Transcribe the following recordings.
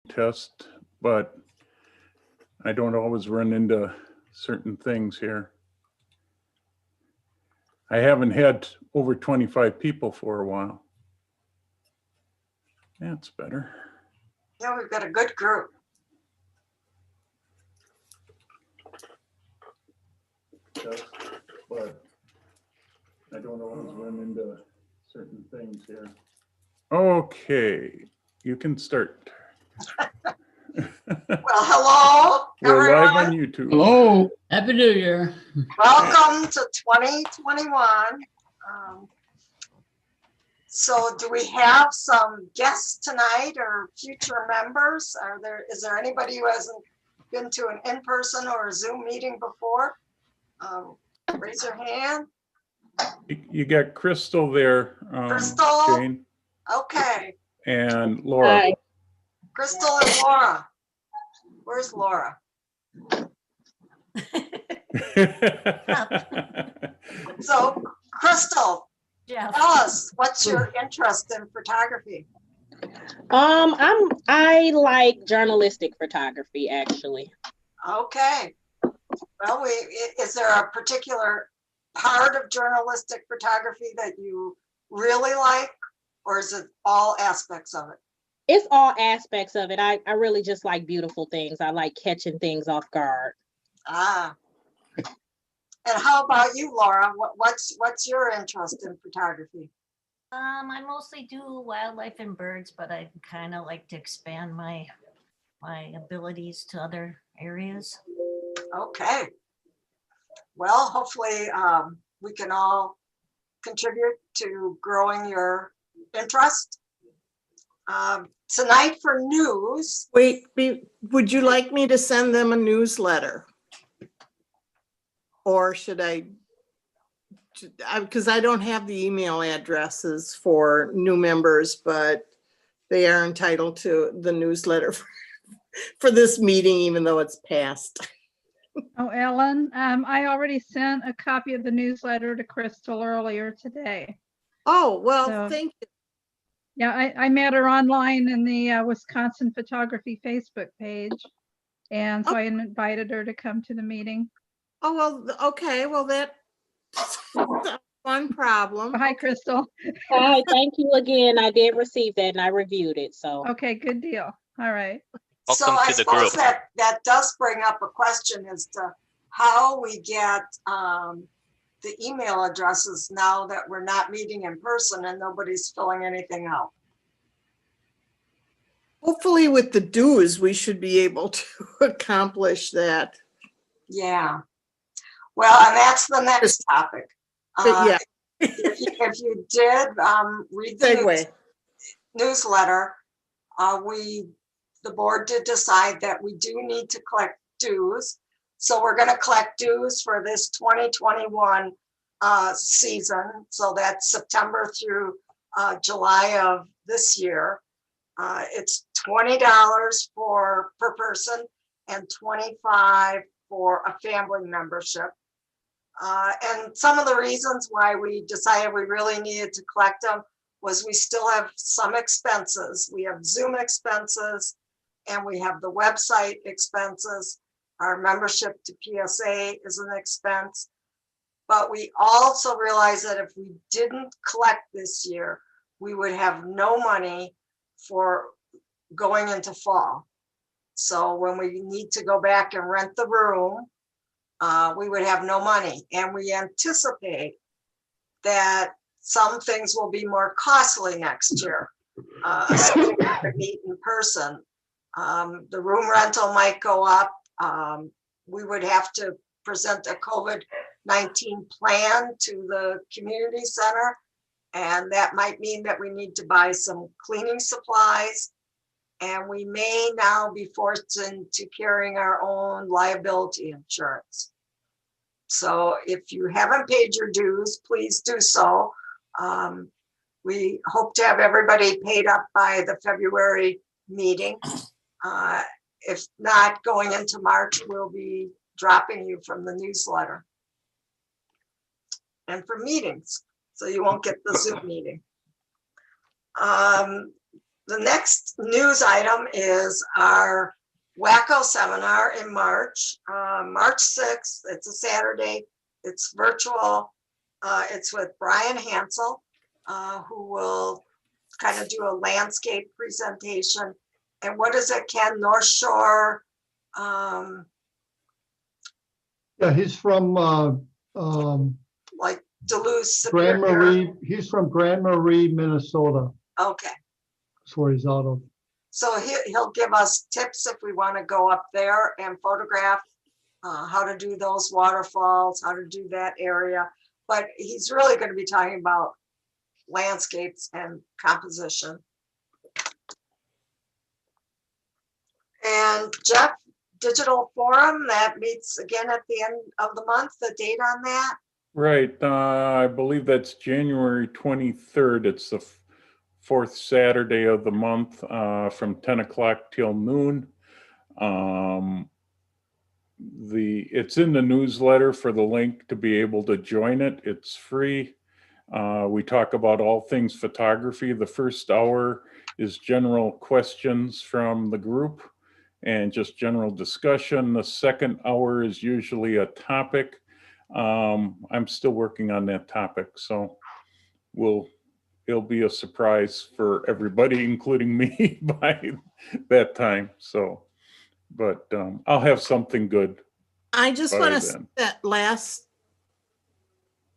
test, but I don't always run into certain things here. I haven't had over 25 people for a while. That's better. Yeah, we've got a good group. But I don't always run into certain things here. Okay, you can start. Well, hello, We're live everyone. on YouTube. Hello. Happy New Year. Welcome to 2021. So do we have some guests tonight or future members? Is there anybody who hasn't been to an in-person or a Zoom meeting before? Raise your hand. You got Crystal there, Crystal? Jane, Okay, and Laura. Hi. Crystal and Laura. Where's Laura? So Crystal, Yeah. tell us, what's your interest in photography? I like journalistic photography, actually. Okay. Well, is there a particular part of journalistic photography that you really like, or is it all aspects of it? It's all aspects of it. I really just like beautiful things. I like catching things off guard. Ah. And how about you, Laura? What's your interest in photography? I mostly do wildlife and birds, but I kind of like to expand my abilities to other areas. Okay. Well, hopefully we can all contribute to growing your interest. Tonight for news. Wait, would you like me to send them a newsletter? Or should I, because I don't have the email addresses for new members, but they are entitled to the newsletter for this meeting, even though it's passed. Oh, Ellen, I already sent a copy of the newsletter to Crystal earlier today. Oh, well, So- thank you. Yeah, I met her online in the Wisconsin Photography Facebook page. And so I invited her to come to the meeting. Oh, well, okay, well, that's one problem. Hi, Crystal. Hi, thank you again. I did receive that and I reviewed it. So Okay, good deal. All right. So Welcome I to the suppose group. that does bring up a question as to how we get the email addresses now that we're not meeting in person and nobody's filling anything out. Hopefully with the dues, we should be able to accomplish that. Yeah. Well, and that's the next topic. But yeah, If you did read the segue. newsletter, the board did decide that we do need to collect dues. So we're going to collect dues for this 2021 season. So that's September through July of this year. It's $20 per person and $25 for a family membership. And some of the reasons why we decided we really needed to collect them was we still have some expenses. We have Zoom expenses and we have the website expenses. Our membership to PSA is an expense. But we also realized that if we didn't collect this year, we would have no money for going into fall. So when we need to go back and rent the room, we would have no money. And we anticipate that some things will be more costly next year, assuming we could meet in person. The room rental might go up. We would have to present a COVID-19 plan to the community center. And that might mean that we need to buy some cleaning supplies. And we may now be forced into carrying our own liability insurance. So if you haven't paid your dues, please do so. We hope to have everybody paid up by the February meeting. If not, going into March, we'll be dropping you from the newsletter and for meetings, so you won't get the Zoom meeting. The next news item is our WACO seminar in March, March 6th. It's a Saturday. It's virtual. It's with Brian Hansel, who will kind of do a landscape presentation. And what is it, Ken? North Shore? Yeah, he's from Like Duluth, Grand Superior. Marie. He's from Grand Marie, Minnesota. Okay. That's where he's out of. So he'll give us tips if we want to go up there and photograph how to do those waterfalls, how to do that area. But he's really going to be talking about landscapes and composition. And Jeff, Digital Forum, that meets again at the end of the month, the date on that? Right, I believe that's January 23rd. It's the fourth Saturday of the month, from 10 o'clock till noon. It's in the newsletter for the link to be able to join it. It's free. We talk about all things photography. The first hour is general questions from the group and just general discussion. The second hour is usually a topic. I'm still working on that topic, so it'll be a surprise for everybody, including me, by that time. So, but I'll have something good. I just by want to say then. that last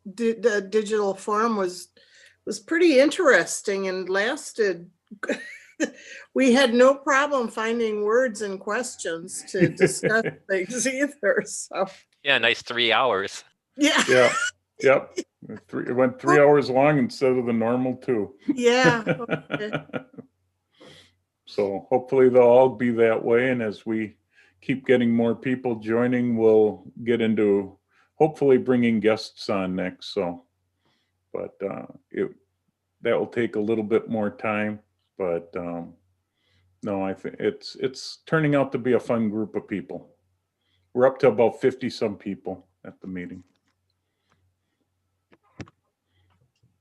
the digital forum was pretty interesting and lasted. We had no problem finding words and questions to discuss things either. So Yeah, nice 3 hours. yeah, Yeah, yep. It went 3 hours long instead of the normal 2. yeah. Okay. So hopefully they'll all be that way. And as we keep getting more people joining, we'll get into hopefully bringing guests on next. So, but that will take a little bit more time. But no, I think it's turning out to be a fun group of people. We're up to about 50 some people at the meeting.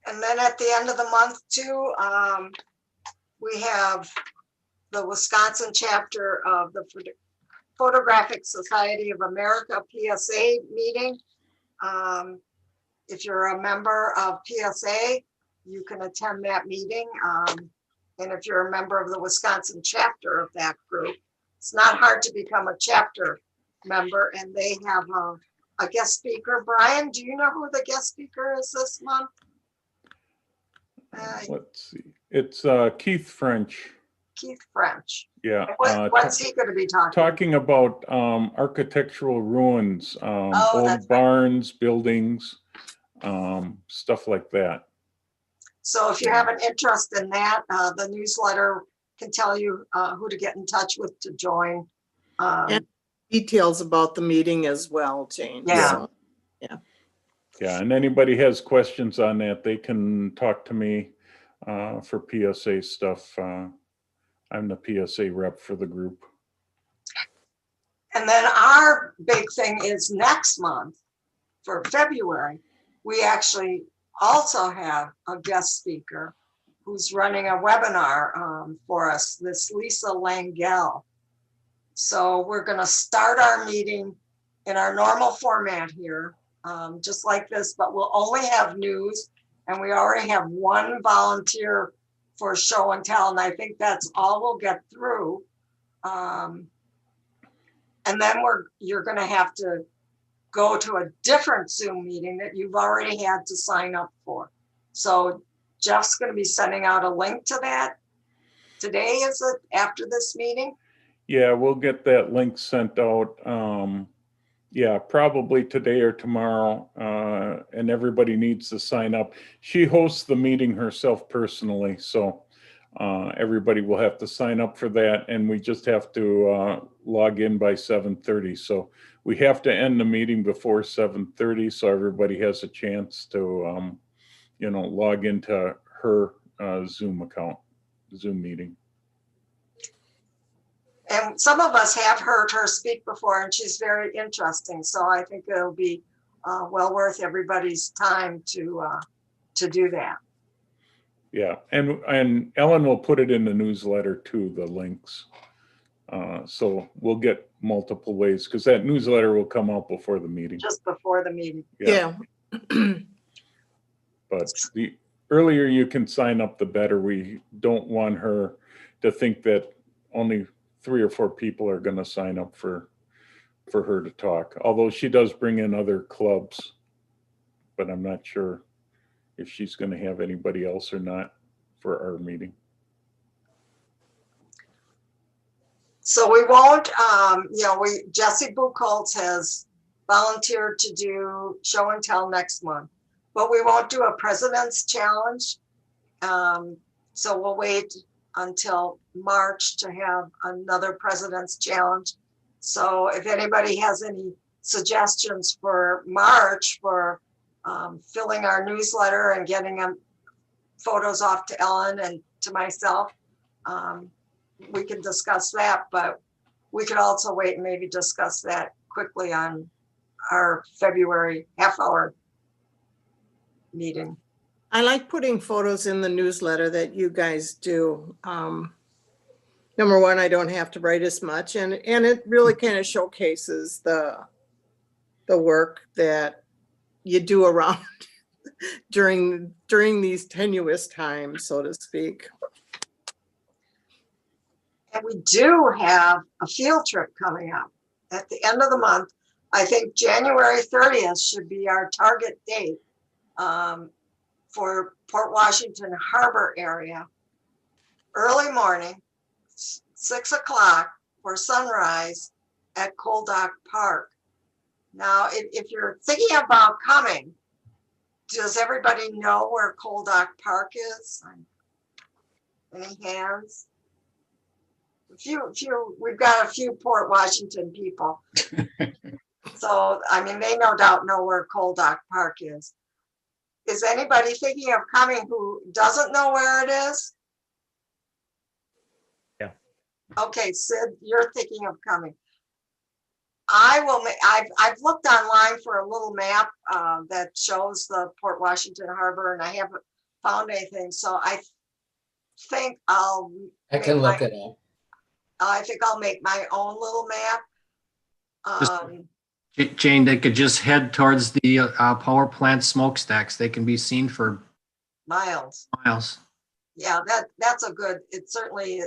And then at the end of the month too, we have the Wisconsin chapter of the Photographic Society of America PSA meeting. If you're a member of PSA, you can attend that meeting. And if you're a member of the Wisconsin chapter of that group, it's not hard to become a chapter member, and they have a guest speaker. Brian, do you know who the guest speaker is this month? Let's see. It's Keith French. Keith French. Yeah. What's he going to be Talking about architectural ruins, old that's right. barns, buildings, stuff like that. So if you have an interest in that, the newsletter can tell you who to get in touch with to join. And details about the meeting as well, Jane. Yeah. So, Yeah, and anybody has questions on that, they can talk to me for PSA stuff. I'm the PSA rep for the group. And then our big thing is next month for February, we actually also have a guest speaker who's running a webinar for us, this Lisa Langell. So we're going to start our meeting in our normal format here, just like this, but we'll only have news, and we already have one volunteer for show and tell, and I think that's all we'll get through. And then you're going to have to go to a different Zoom meeting that you've already had to sign up for. So Jeff's going to be sending out a link to that. Today, is it after this meeting? Yeah, we'll get that link sent out. Yeah, probably today or tomorrow, and everybody needs to sign up. She hosts the meeting herself personally, so everybody will have to sign up for that, and we just have to log in by 7:30. So we have to end the meeting before 7:30, so everybody has a chance to, log into her Zoom account, Zoom meeting. And some of us have heard her speak before, and she's very interesting. So I think it'll be well worth everybody's time to do that. Yeah, and Ellen will put it in the newsletter too, the links. So we'll get multiple ways, because that newsletter will come out before the meeting. just before the meeting. Yeah. But the earlier you can sign up, the better. We don't want her to think that only 3 or 4 people are going to sign up for her to talk. Although she does bring in other clubs, but I'm not sure if she's going to have anybody else or not for our meeting. So we won't, Jesse Buchholz has volunteered to do show and tell next month, but we won't do a president's challenge. So we'll wait until March to have another president's challenge. So if anybody has any suggestions for March for filling our newsletter and getting them photos off to Ellen and to myself, we can discuss that, but we could also wait and maybe discuss that quickly on our February half-hour meeting. I like putting photos in the newsletter that you guys do. Number one, I don't have to write as much, and it really kind of showcases the work that you do around during these tenuous times, so to speak. And we do have a field trip coming up at the end of the month. I think January 30th should be our target date for Port Washington Harbor area. Early morning, 6 o'clock for sunrise at Cold Dock Park. Now, if you're thinking about coming, does everybody know where Cold Dock Park is? Any hands? We've got a few Port Washington people. So, I mean, they no doubt know where Cold Dock Park is. Is anybody thinking of coming who doesn't know where it is? Yeah. Okay, Sid, you're thinking of coming. I've looked online for a little map that shows the Port Washington Harbor, and I haven't found anything. So I think I can look it up. I think I'll make my own little map. Jane, they could just head towards the power plant smokestacks. They can be seen for miles. Yeah, that's a good. It's certainly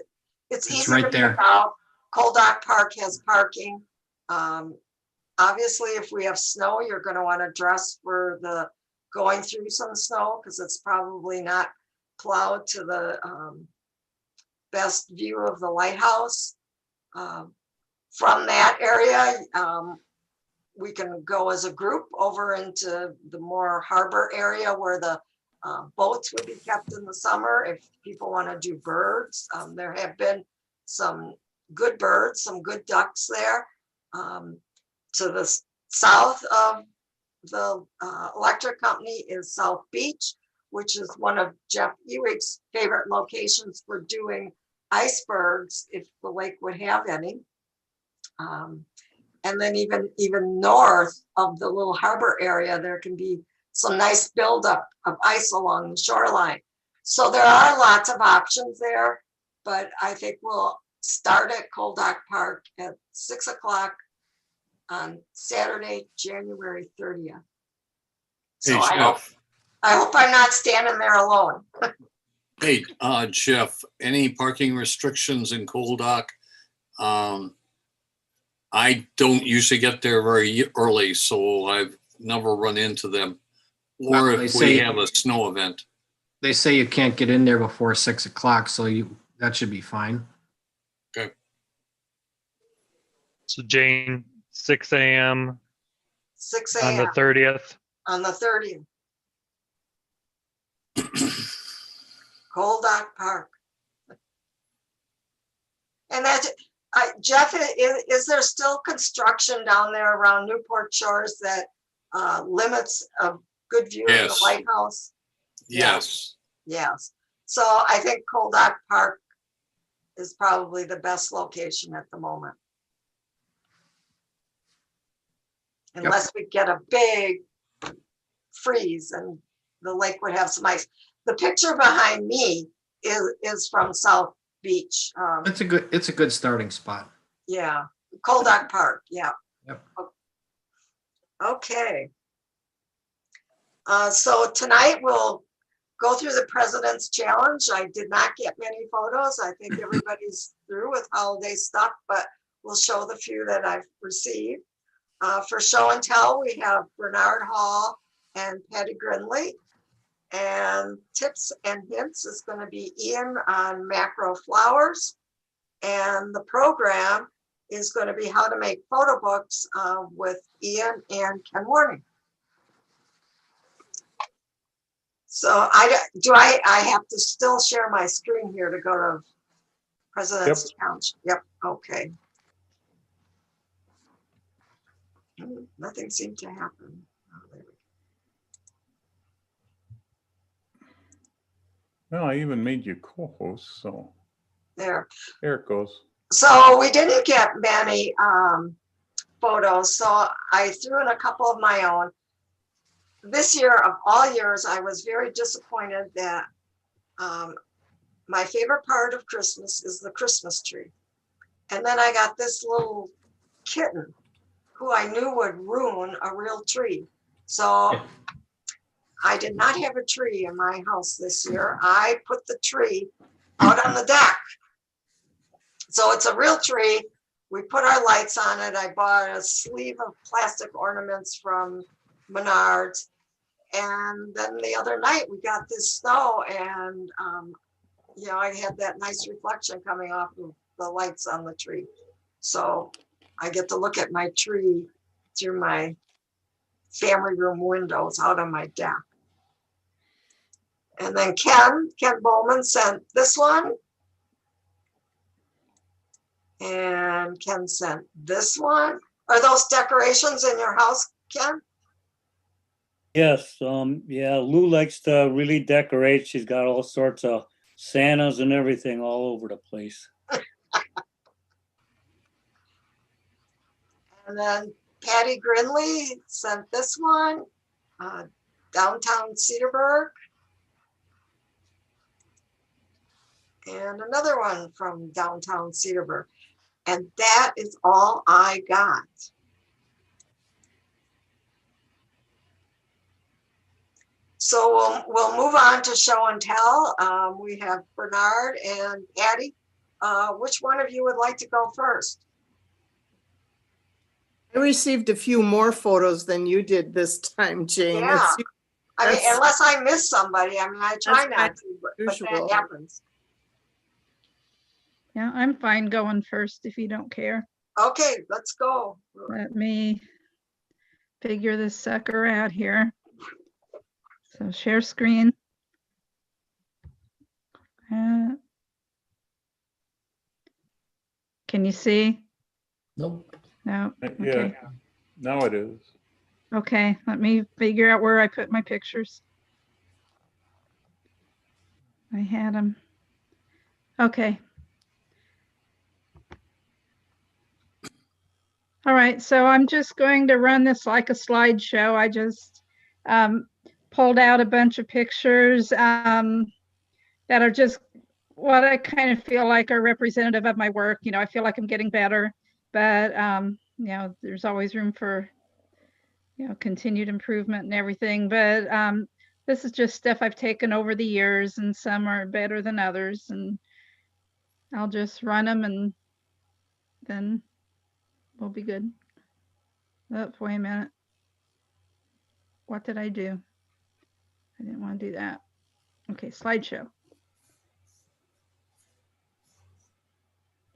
it's easy right to there. pick out. Cold Dock Park has parking. Obviously, if we have snow, you're going to want to dress for the going through some snow, because it's probably not plowed to the best view of the lighthouse. From that area, we can go as a group over into the more harbor area where the boats would be kept in the summer. If people want to do birds, there have been some good birds, some good ducks there. To the south of the electric company is South Beach, which is one of Jeff Ewig's favorite locations for doing icebergs, if the lake would have any. And then even north of the little harbor area, there can be some nice buildup of ice along the shoreline. So there are lots of options there, but I think we'll start at Cold Dock Park at 6 o'clock on Saturday, January 30th. So Hey, Jeff. I hope I'm not standing there alone. Hey, Jeff, any parking restrictions in Cold Dock? I don't usually get there very early, so I've never run into them. Or Well, if we have a snow event. They say you can't get in there before 6 o'clock, so that should be fine. Okay. So Jane, 6 a.m. 6 on the a.m. 30th. on the 30th. Cold Dock Park. And that's, Jeff, is there still construction down there around Newport Shores that limits a good view of the Yes. lighthouse? Yes. Yes. So I think Cold Dock Park is probably the best location at the moment. Unless we get a big freeze and the lake would have some ice. the picture behind me is from South Beach. It's a good starting spot. Yeah, Coldock Park, yeah. Yep. Okay. So tonight we'll go through the President's Challenge. I did not get many photos. I think everybody's through with holiday stuff, but we'll show the few that I've received. For show and tell, we have Bernard Hall and Patty Grinley. And tips and hints is going to be Ian on macro flowers. And the program is going to be how to make photo books with Ian and Ken Warning. So I have to still share my screen here to go to President's Challenge. Yep. Okay. Nothing seemed to happen. Oh, there we go. Well, I even made you co-host, so There. there it goes. So we didn't get many photos, so I threw in a couple of my own. This year, of all years, I was very disappointed that my favorite part of Christmas is the Christmas tree. And then I got this little kitten who I knew would ruin a real tree. So I did not have a tree in my house this year. I put the tree out on the deck. So it's a real tree. We put our lights on it. I bought a sleeve of plastic ornaments from Menards. And then the other night we got this snow and, you know, I had that nice reflection coming off of the lights on the tree. So I get to look at my tree through my family room windows out on my deck. And then Ken Bowman sent this one. And Ken sent this one. Are those decorations in your house, Ken? Yes, yeah, Lou likes to really decorate. She's got all sorts of Santas and everything all over the place. And then Patty Grinley sent this one, downtown Cedarburg. And another one from downtown Cedarburg. And that is all I got. So we'll move on to show and tell. We have Bernard and Patty. Which one of you would like to go first? I received a few more photos than you did this time, Jane. Yeah. I mean, that's- unless I miss somebody. I mean, I try that's not to, but usual. that happens. Yeah, I'm fine going first if you don't care. Okay, let's go. Let me figure this sucker out here. So share screen. Can you see? Nope. No. Yeah, Okay. now it is. Okay, let me figure out where I put my pictures. I had them. Okay. All right, so I'm just going to run this like a slideshow. I just pulled out a bunch of pictures that are just what I kind of feel like are representative of my work. You know, I feel like I'm getting better, but you know, there's always room for, you know, continued improvement and everything. But this is just stuff I've taken over the years, and some are better than others. And I'll just run them and then we'll be good. Oh, wait a minute. What did I do? I didn't want to do that. Okay, slideshow.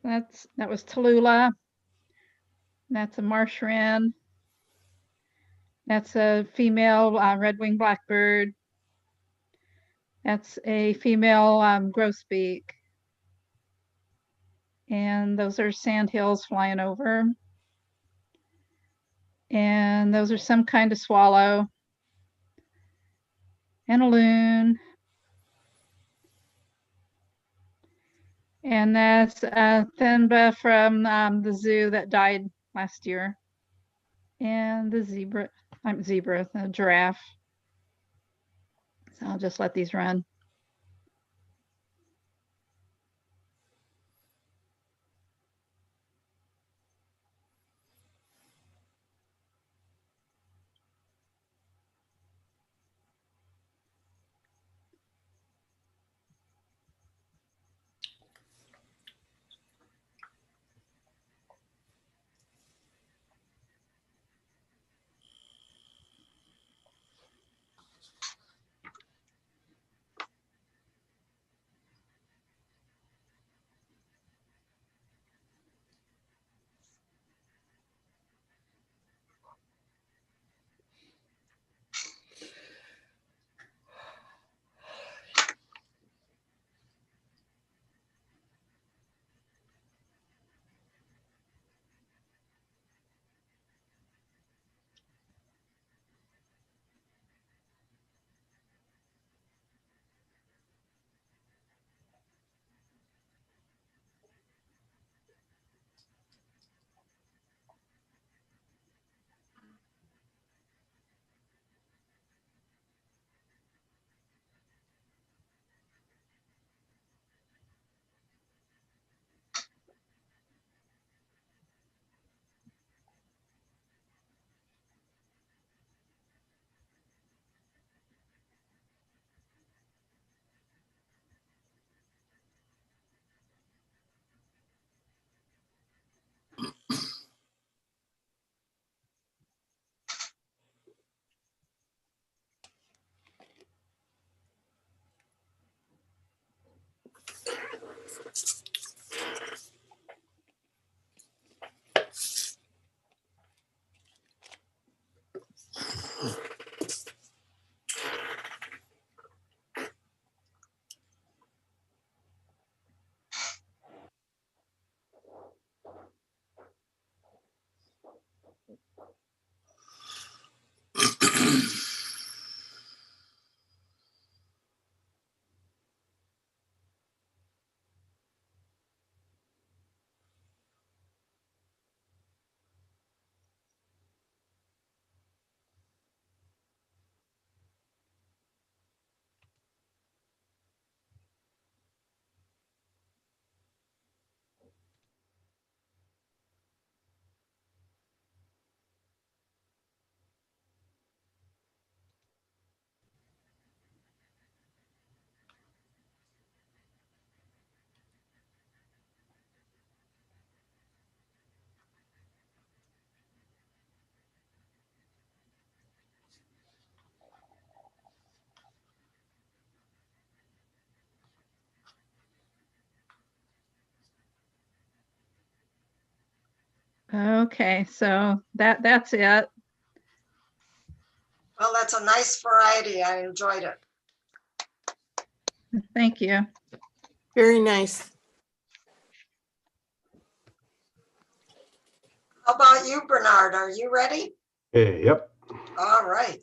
That was Tallulah. That's a marsh wren. That's a female red-winged blackbird. That's a female grosbeak. And those are sandhills flying over. And those are some kind of swallow. And a loon. And that's Thenba from the zoo that died last year. And the zebra, the giraffe. So I'll just let these run. Okay, so that's it. Well, that's a nice variety. I enjoyed it. Thank you. Very nice. How about you, Bernard? Are you ready? Hey, yep. All right.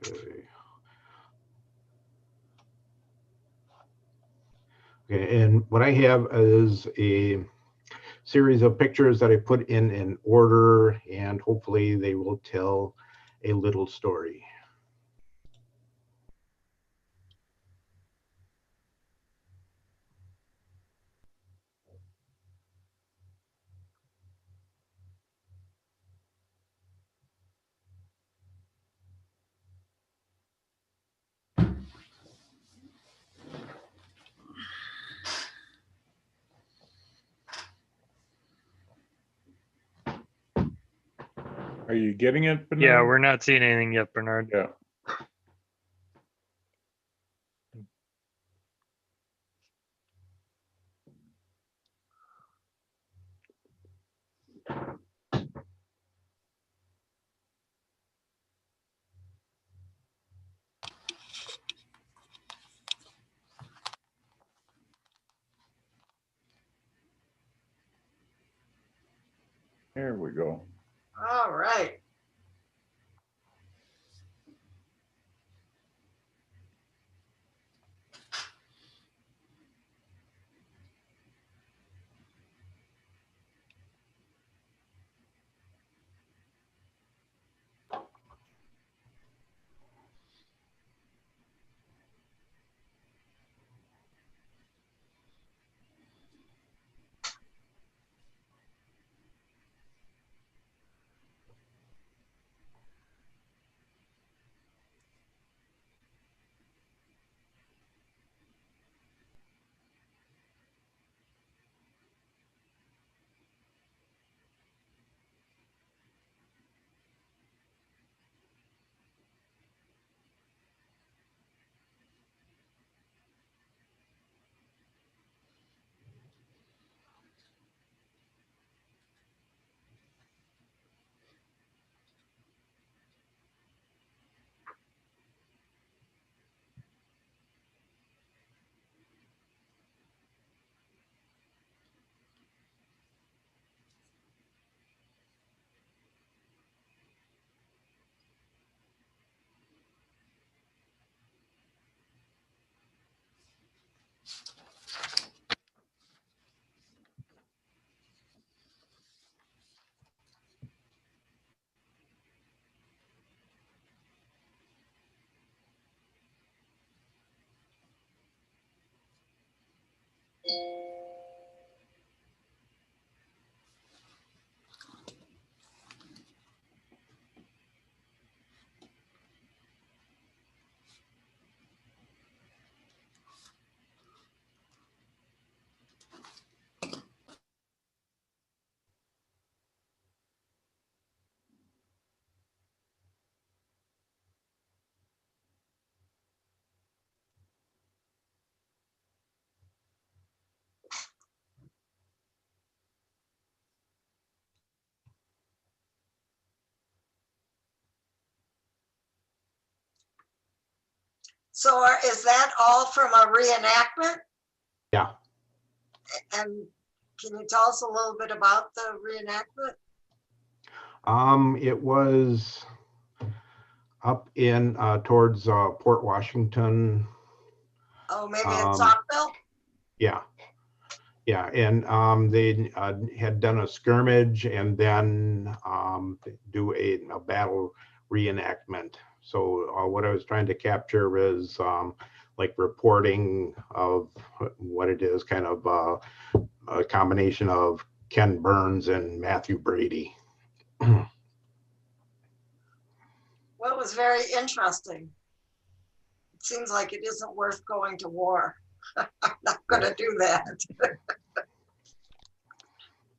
Okay. Okay, and what I have is a series of pictures that I put in an order, and hopefully they will tell a little story. Are you getting it, Bernard? Yeah, we're not seeing anything yet, Bernard. Yeah. There we go. All right. So is that all from a reenactment? Yeah. And can you tell us a little bit about the reenactment? It was up in towards Port Washington. Oh, maybe in Saukville? Yeah. Yeah, and they had done a skirmish and then do a battle reenactment. So what I was trying to capture was like reporting of what it is, kind of a combination of Ken Burns and Matthew Brady. Well, it was very interesting. It seems like it isn't worth going to war. I'm not going to do that.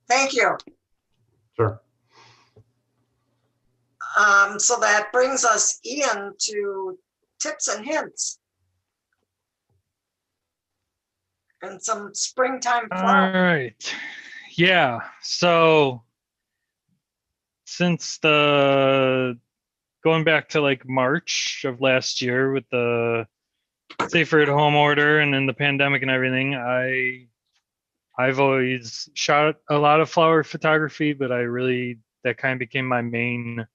Thank you. Sure. So that brings us, Ian, to tips and hints. and some springtime All flowers. right. Yeah. So since the going back to like March of last year with the safer at home order and then the pandemic and everything, I've always shot a lot of flower photography, but that kind of became my main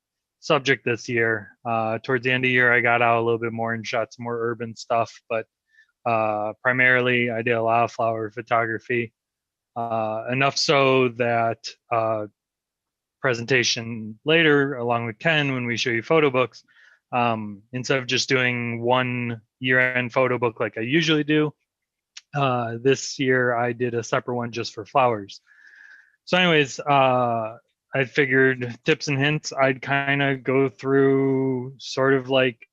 subject this year. Towards the end of the year, I got out a little bit more and shot some more urban stuff, but primarily I did a lot of flower photography. Enough so that presentation later, along with Ken, when we show you photo books, instead of just doing one year-end photo book like I usually do, this year I did a separate one just for flowers. So anyways, I figured tips and hints, I'd kind of go through sort of like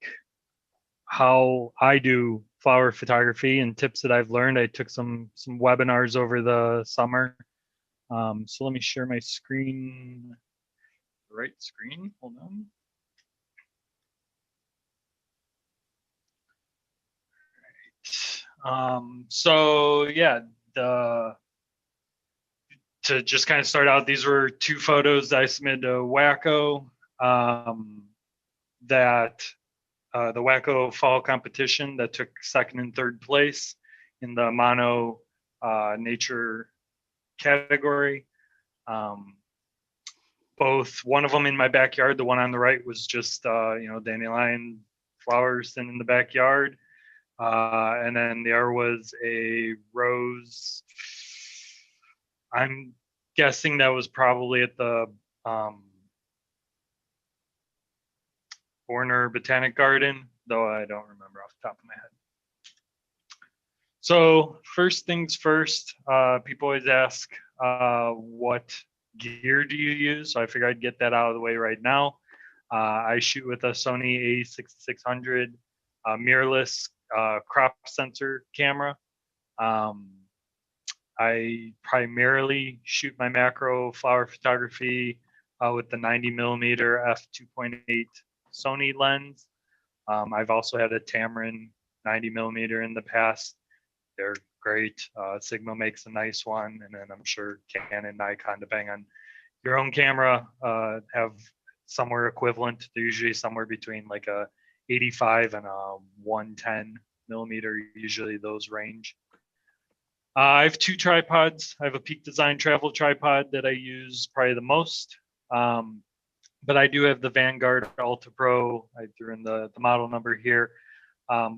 how I do flower photography and tips that I've learned. I took some webinars over the summer. So let me share my screen, the right screen, hold on. So yeah, to just kind of start out, these were 2 photos that I submitted to Wacko, that the Wacko fall competition that took 2nd and 3rd place in the mono nature category. Both, one of them in my backyard, the one on the right was just dandelion flowers in the backyard. And then the other was a rose. I'm guessing that was probably at the Warner Botanic Garden, though I don't remember off the top of my head. So first things first, people always ask, what gear do you use? So I figured I'd get that out of the way right now. I shoot with a Sony a6600 mirrorless crop sensor camera. I primarily shoot my macro flower photography with the 90mm f2.8 Sony lens. I've also had a Tamron 90mm in the past. They're great. Sigma makes a nice one, and then I'm sure Canon, Nikon, depending on your own camera, have somewhere equivalent. They're usually somewhere between like a 85 and a 110mm, usually those range. I have 2 tripods. I have a Peak Design travel tripod that I use probably the most. But I do have the Vanguard Ultra Pro. I threw in the model number here,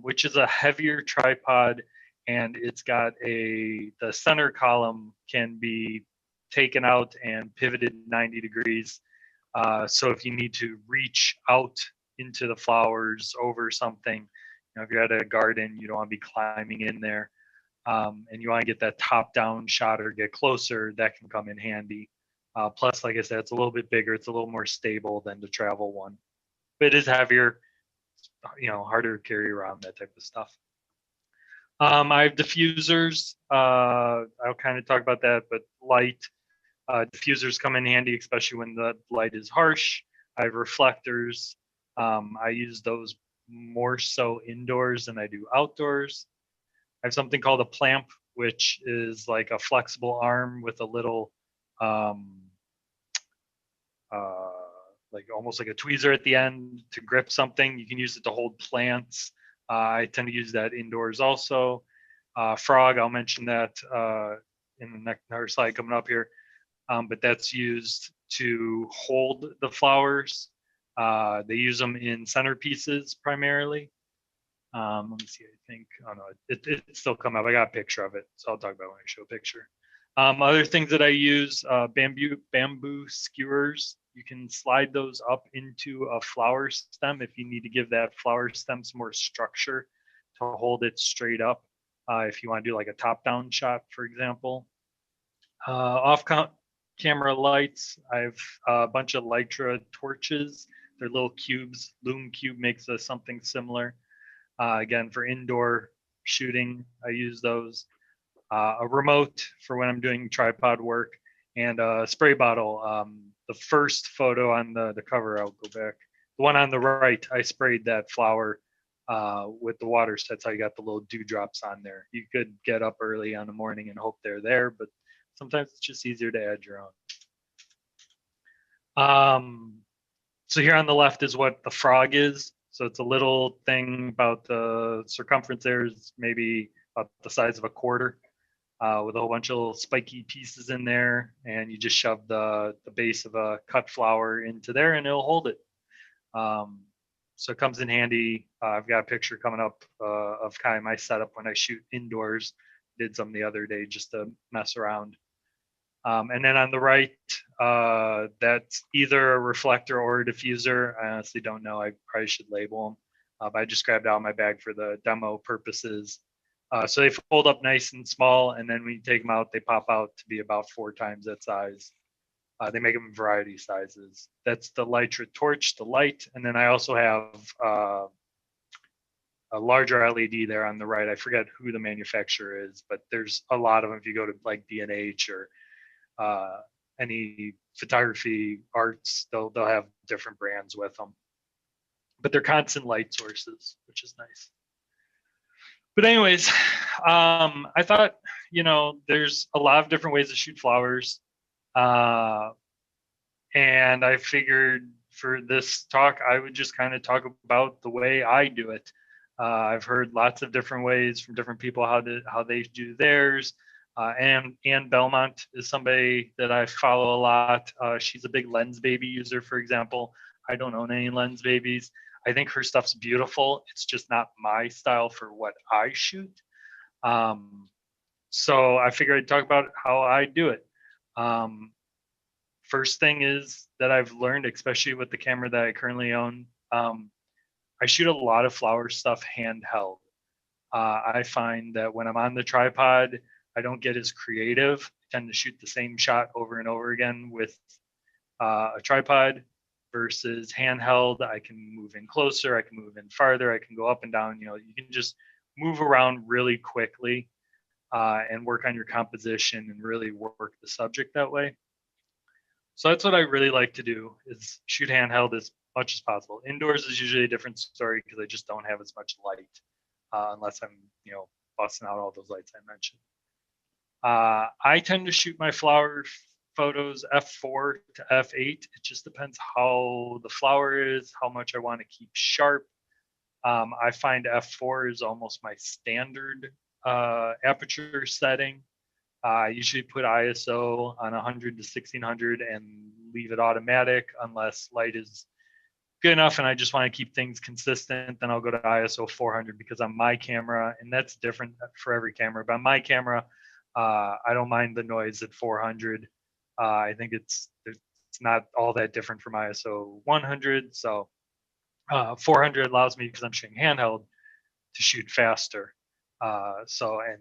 which is a heavier tripod, and it's got the center column can be taken out and pivoted 90 degrees. So if you need to reach out into the flowers over something, if you're at a garden, you don't want to be climbing in there, and you want to get that top-down shot or get closer, that can come in handy. Plus, like I said, it's a little bit bigger. It's a little more stable than the travel one. But it is heavier, harder to carry around, that type of stuff. I have diffusers. I'll kind of talk about that, but light. Diffusers come in handy, especially when the light is harsh. I have reflectors. I use those more so indoors than I do outdoors. I have something called a plamp, which is like a flexible arm with a little, like almost like a tweezer at the end to grip something. You can use it to hold plants. I tend to use that indoors also. Frog, I'll mention that in the next slide coming up here. But that's used to hold the flowers. They use them in centerpieces primarily. Let me see, I think, oh no, it's still come up. I got a picture of it, so I'll talk about it when I show a picture. Other things that I use, bamboo skewers. You can slide those up into a flower stem if you need to give that flower stem some more structure to hold it straight up. If you want to do like a top-down shot, for example. Off-camera lights. I have a bunch of Lytra torches. They're little cubes. Lume Cube makes something similar. Again, for indoor shooting, I use those. A remote for when I'm doing tripod work, and a spray bottle. The first photo on the cover, I'll go back. The one on the right, I sprayed that flower with the water. So that's how you got the little dewdrops on there. You could get up early on the morning and hope they're there, but sometimes it's just easier to add your own. So here on the left is what the frog is. So it's a little thing about the circumference there is maybe about the size of a quarter, with a whole bunch of little spiky pieces in there. And you just shove the base of a cut flower into there and it'll hold it. So it comes in handy. I've got a picture coming up of kind of my setup when I shoot indoors. Did some the other day just to mess around. And then on the right, that's either a reflector or a diffuser. I honestly don't know. I probably should label them. But I just grabbed out of my bag for the demo purposes. So they fold up nice and small, and then when you take them out, they pop out to be about 4 times that size. They make them in variety sizes. That's the Lytra torch, the light, and then I also have a larger LED there on the right. I forget who the manufacturer is, but there's a lot of them. If you go to like B&H or any photography arts, they'll have different brands with them. But they're constant light sources, which is nice. But anyways, I thought, there's a lot of different ways to shoot flowers. And I figured for this talk, I would just kind of talk about the way I do it. I've heard lots of different ways from different people how they do theirs. And Ann Belmont is somebody that I follow a lot. She's a big Lens Baby user, for example. I don't own any Lens Babies. I think her stuff's beautiful. It's just not my style for what I shoot. So I figured I'd talk about how I do it. First thing is that I've learned, especially with the camera that I currently own, I shoot a lot of flower stuff handheld. I find that when I'm on the tripod, I don't get as creative. I tend to shoot the same shot over and over again with a tripod versus handheld. I can move in closer, I can move in farther, I can go up and down. You can just move around really quickly and work on your composition and really work the subject that way. So that's what I really like to do, is shoot handheld as much as possible. Indoors is usually a different story because I just don't have as much light unless I'm, busting out all those lights I mentioned. I tend to shoot my flower photos f4 to f8. It just depends how the flower is, how much I want to keep sharp. I find f4 is almost my standard aperture setting. I usually put ISO on 100 to 1600 and leave it automatic unless light is good enough and I just want to keep things consistent. Then I'll go to ISO 400 because on my camera, and that's different for every camera, but on my camera, I don't mind the noise at 400. I think it's not all that different from ISO 100. So 400 allows me, because I'm shooting handheld, to shoot faster. And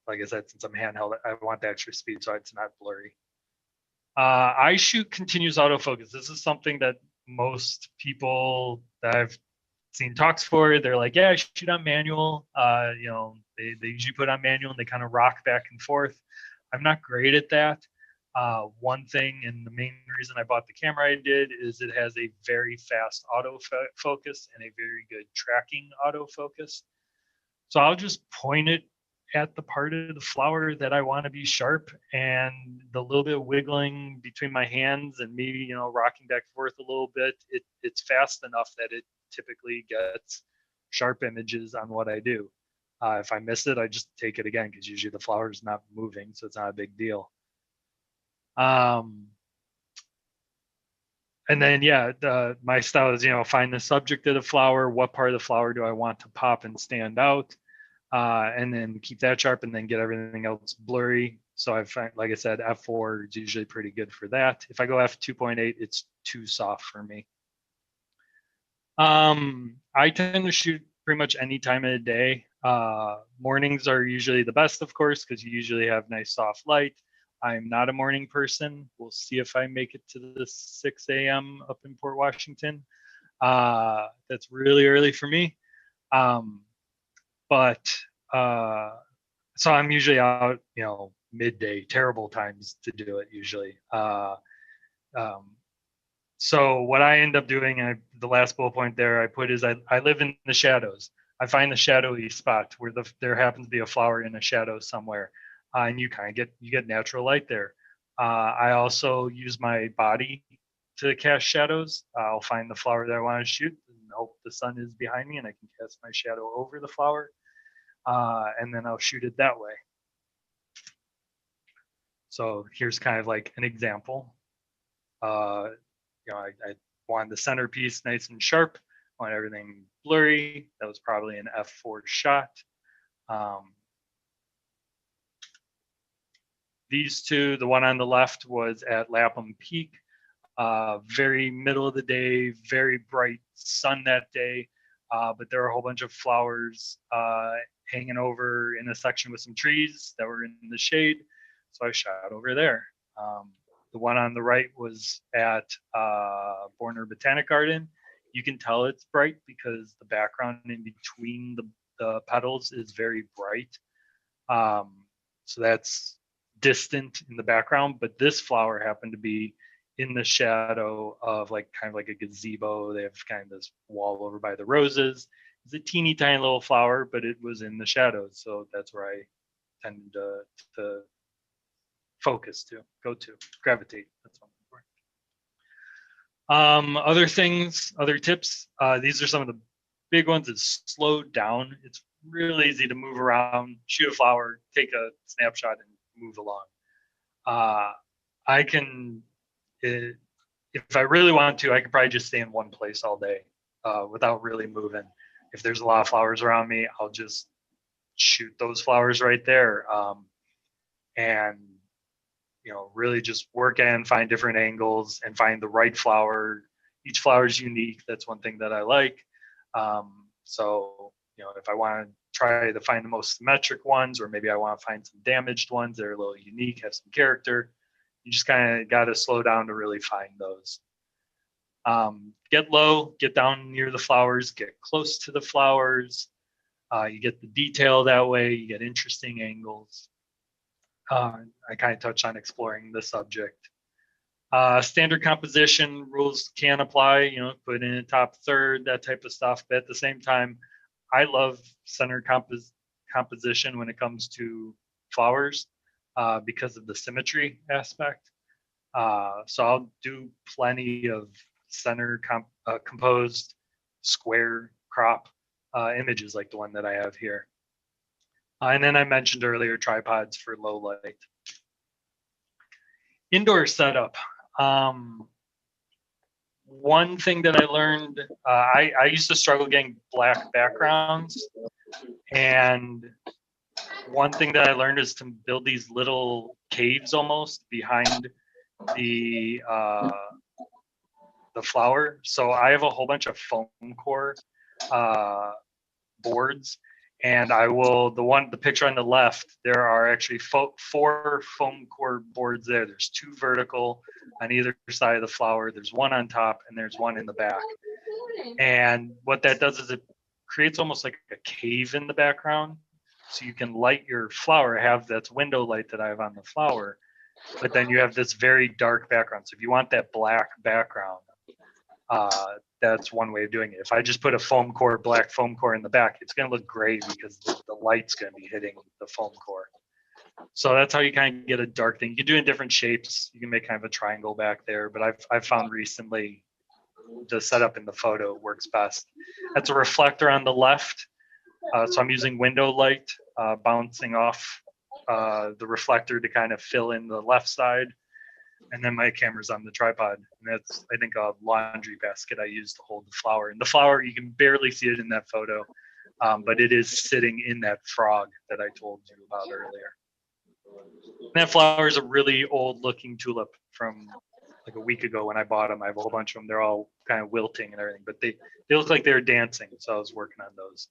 like I said, since I'm handheld, I want the extra speed so it's not blurry. I shoot continuous autofocus. This is something that most people that I've seen talks for, they're like, yeah, I shoot on manual. They usually put on manual and they kind of rock back and forth. I'm not great at that. One thing, and the main reason I bought the camera I did, is it has a very fast autofocus and a very good tracking autofocus. So I'll just point it at the part of the flower that I want to be sharp, and the little bit of wiggling between my hands and maybe, rocking back and forth a little bit, it's fast enough that it typically gets sharp images on what I do. If I miss it, I just take it again, because usually the flower is not moving, so it's not a big deal. And then, my style is, find the subject of the flower. What part of the flower do I want to pop and stand out? And then keep that sharp and then get everything else blurry. So I find, like I said, f4 is usually pretty good for that. If I go f2.8, it's too soft for me. I tend to shoot pretty much any time of the day. Mornings are usually the best, of course, because you usually have nice soft light. I'm not a morning person. We'll see if I make it to the 6 a.m. up in Port Washington. That's really early for me. So I'm usually out, midday, terrible times to do it usually. So what I end up doing, the last bullet point there I put is I live in the shadows. I find the shadowy spot where there happens to be a flower in a shadow somewhere, and you kind of get natural light there. I also use my body to cast shadows. I'll find the flower that I want to shoot and hope the sun is behind me and I can cast my shadow over the flower, and then I'll shoot it that way. So here's kind of like an example. I want the centerpiece nice and sharp, want everything blurry. That was probably an f4 shot. These two, the one on the left was at Lapham Peak. Very middle of the day, very bright sun that day, but there were a whole bunch of flowers hanging over in a section with some trees that were in the shade. So I shot over there. The one on the right was at Borner Botanic Garden. You can tell it's bright because the background in between the petals is very bright. So that's distant in the background, but this flower happened to be in the shadow of kind of like a gazebo. They have kind of this wall over by the roses. It's a teeny tiny little flower, but it was in the shadows. So that's where I tend to focus gravitate. That's one important. Other things, other tips. These are some of the big ones. Is slow down. It's really easy to move around, shoot a flower, take a snapshot, and move along. I can, if I really want to, I could probably just stay in one place all day without really moving. If there's a lot of flowers around me, I'll just shoot those flowers right there, and really just work and find different angles and find the right flower. Each flower is unique. That's one thing that I like. So if I want to try to find the most symmetric ones, or maybe I want to find some damaged ones that are a little unique, have some character, you just kind of got to slow down to really find those. Get low, get down near the flowers, get close to the flowers. You get the detail that way, you get interesting angles. I kind of touched on exploring the subject. Standard composition rules can apply, put in a top third, that type of stuff. But at the same time, I love center composition when it comes to flowers because of the symmetry aspect. So I'll do plenty of center composed square crop images like the one that I have here. And then I mentioned earlier tripods for low light. Indoor setup. One thing that I learned, I used to struggle getting black backgrounds. And one thing that I learned is to build these little caves almost behind the flower. So I have a whole bunch of foam core boards. And the picture on the left, there are actually 4 foam core boards there. There's 2 vertical on either side of the flower. There's one on top and there's one in the back. And what that does is it creates almost like a cave in the background. So you can light your flower, have that window light that I have on the flower, but then you have this very dark background. So if you want that black background, that's one way of doing it. If I just put a black foam core in the back, it's going to look gray because the light's going to be hitting the foam core. So that's how you kind of get a dark thing. You can do it in different shapes. You can make kind of a triangle back there, but I've found recently the setup in the photo works best. That's a reflector on the left. So I'm using window light bouncing off the reflector to kind of fill in the left side. And then my camera's on the tripod. And that's, I think, a laundry basket I use to hold the flower. And the flower, you can barely see it in that photo, but it is sitting in that frog that I told you about earlier. And that flower is a really old looking tulip from like a week ago when I bought them. I have a whole bunch of them. They're all kind of wilting and everything, but they look like they're dancing. So I was working on those.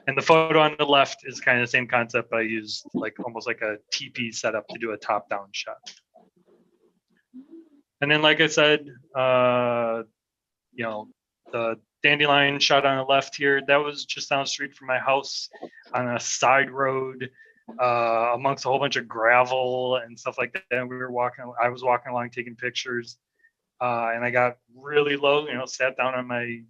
And the photo on the left is kind of the same concept, but I used almost like a teepee setup to do a top-down shot. And then, like I said, the dandelion shot on the left here, that was just down the street from my house on a side road amongst a whole bunch of gravel and stuff like that. And I was walking along taking pictures. And I got really low, sat down on my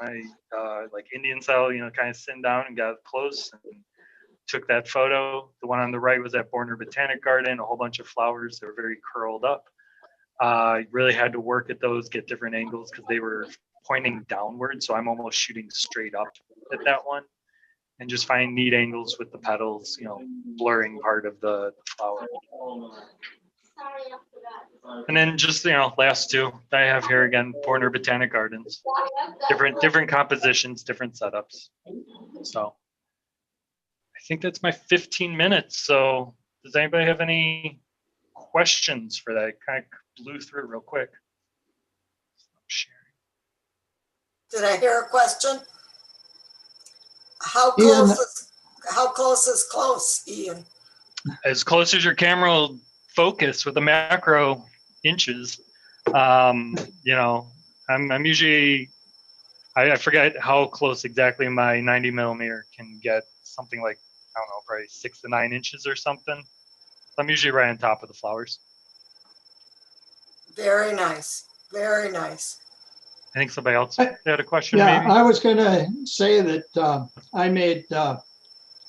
like Indian style, kind of sitting down and got close and took that photo. The one on the right was at Borner Botanic Garden, a whole bunch of flowers. They were very curled up. I really had to work at those, get different angles because they were pointing downward. So I'm almost shooting straight up at that one and just find neat angles with the petals, blurring part of the flower. And then just, last two I have here again, Borner Botanic Gardens, different compositions, different setups. So I think that's my 15 minutes. So does anybody have any questions for that? I kind of blew through real quick. Did I hear a question? How Ian- close is close, Ian? As close as your camera will focus with a macro inches. I'm usually, I forget how close exactly my 90 millimeter can get, something like, I don't know, probably 6 to 9 inches or something. I'm usually right on top of the flowers. Very nice. Very nice. I think somebody else had a question, Yeah, maybe? I was gonna say that I made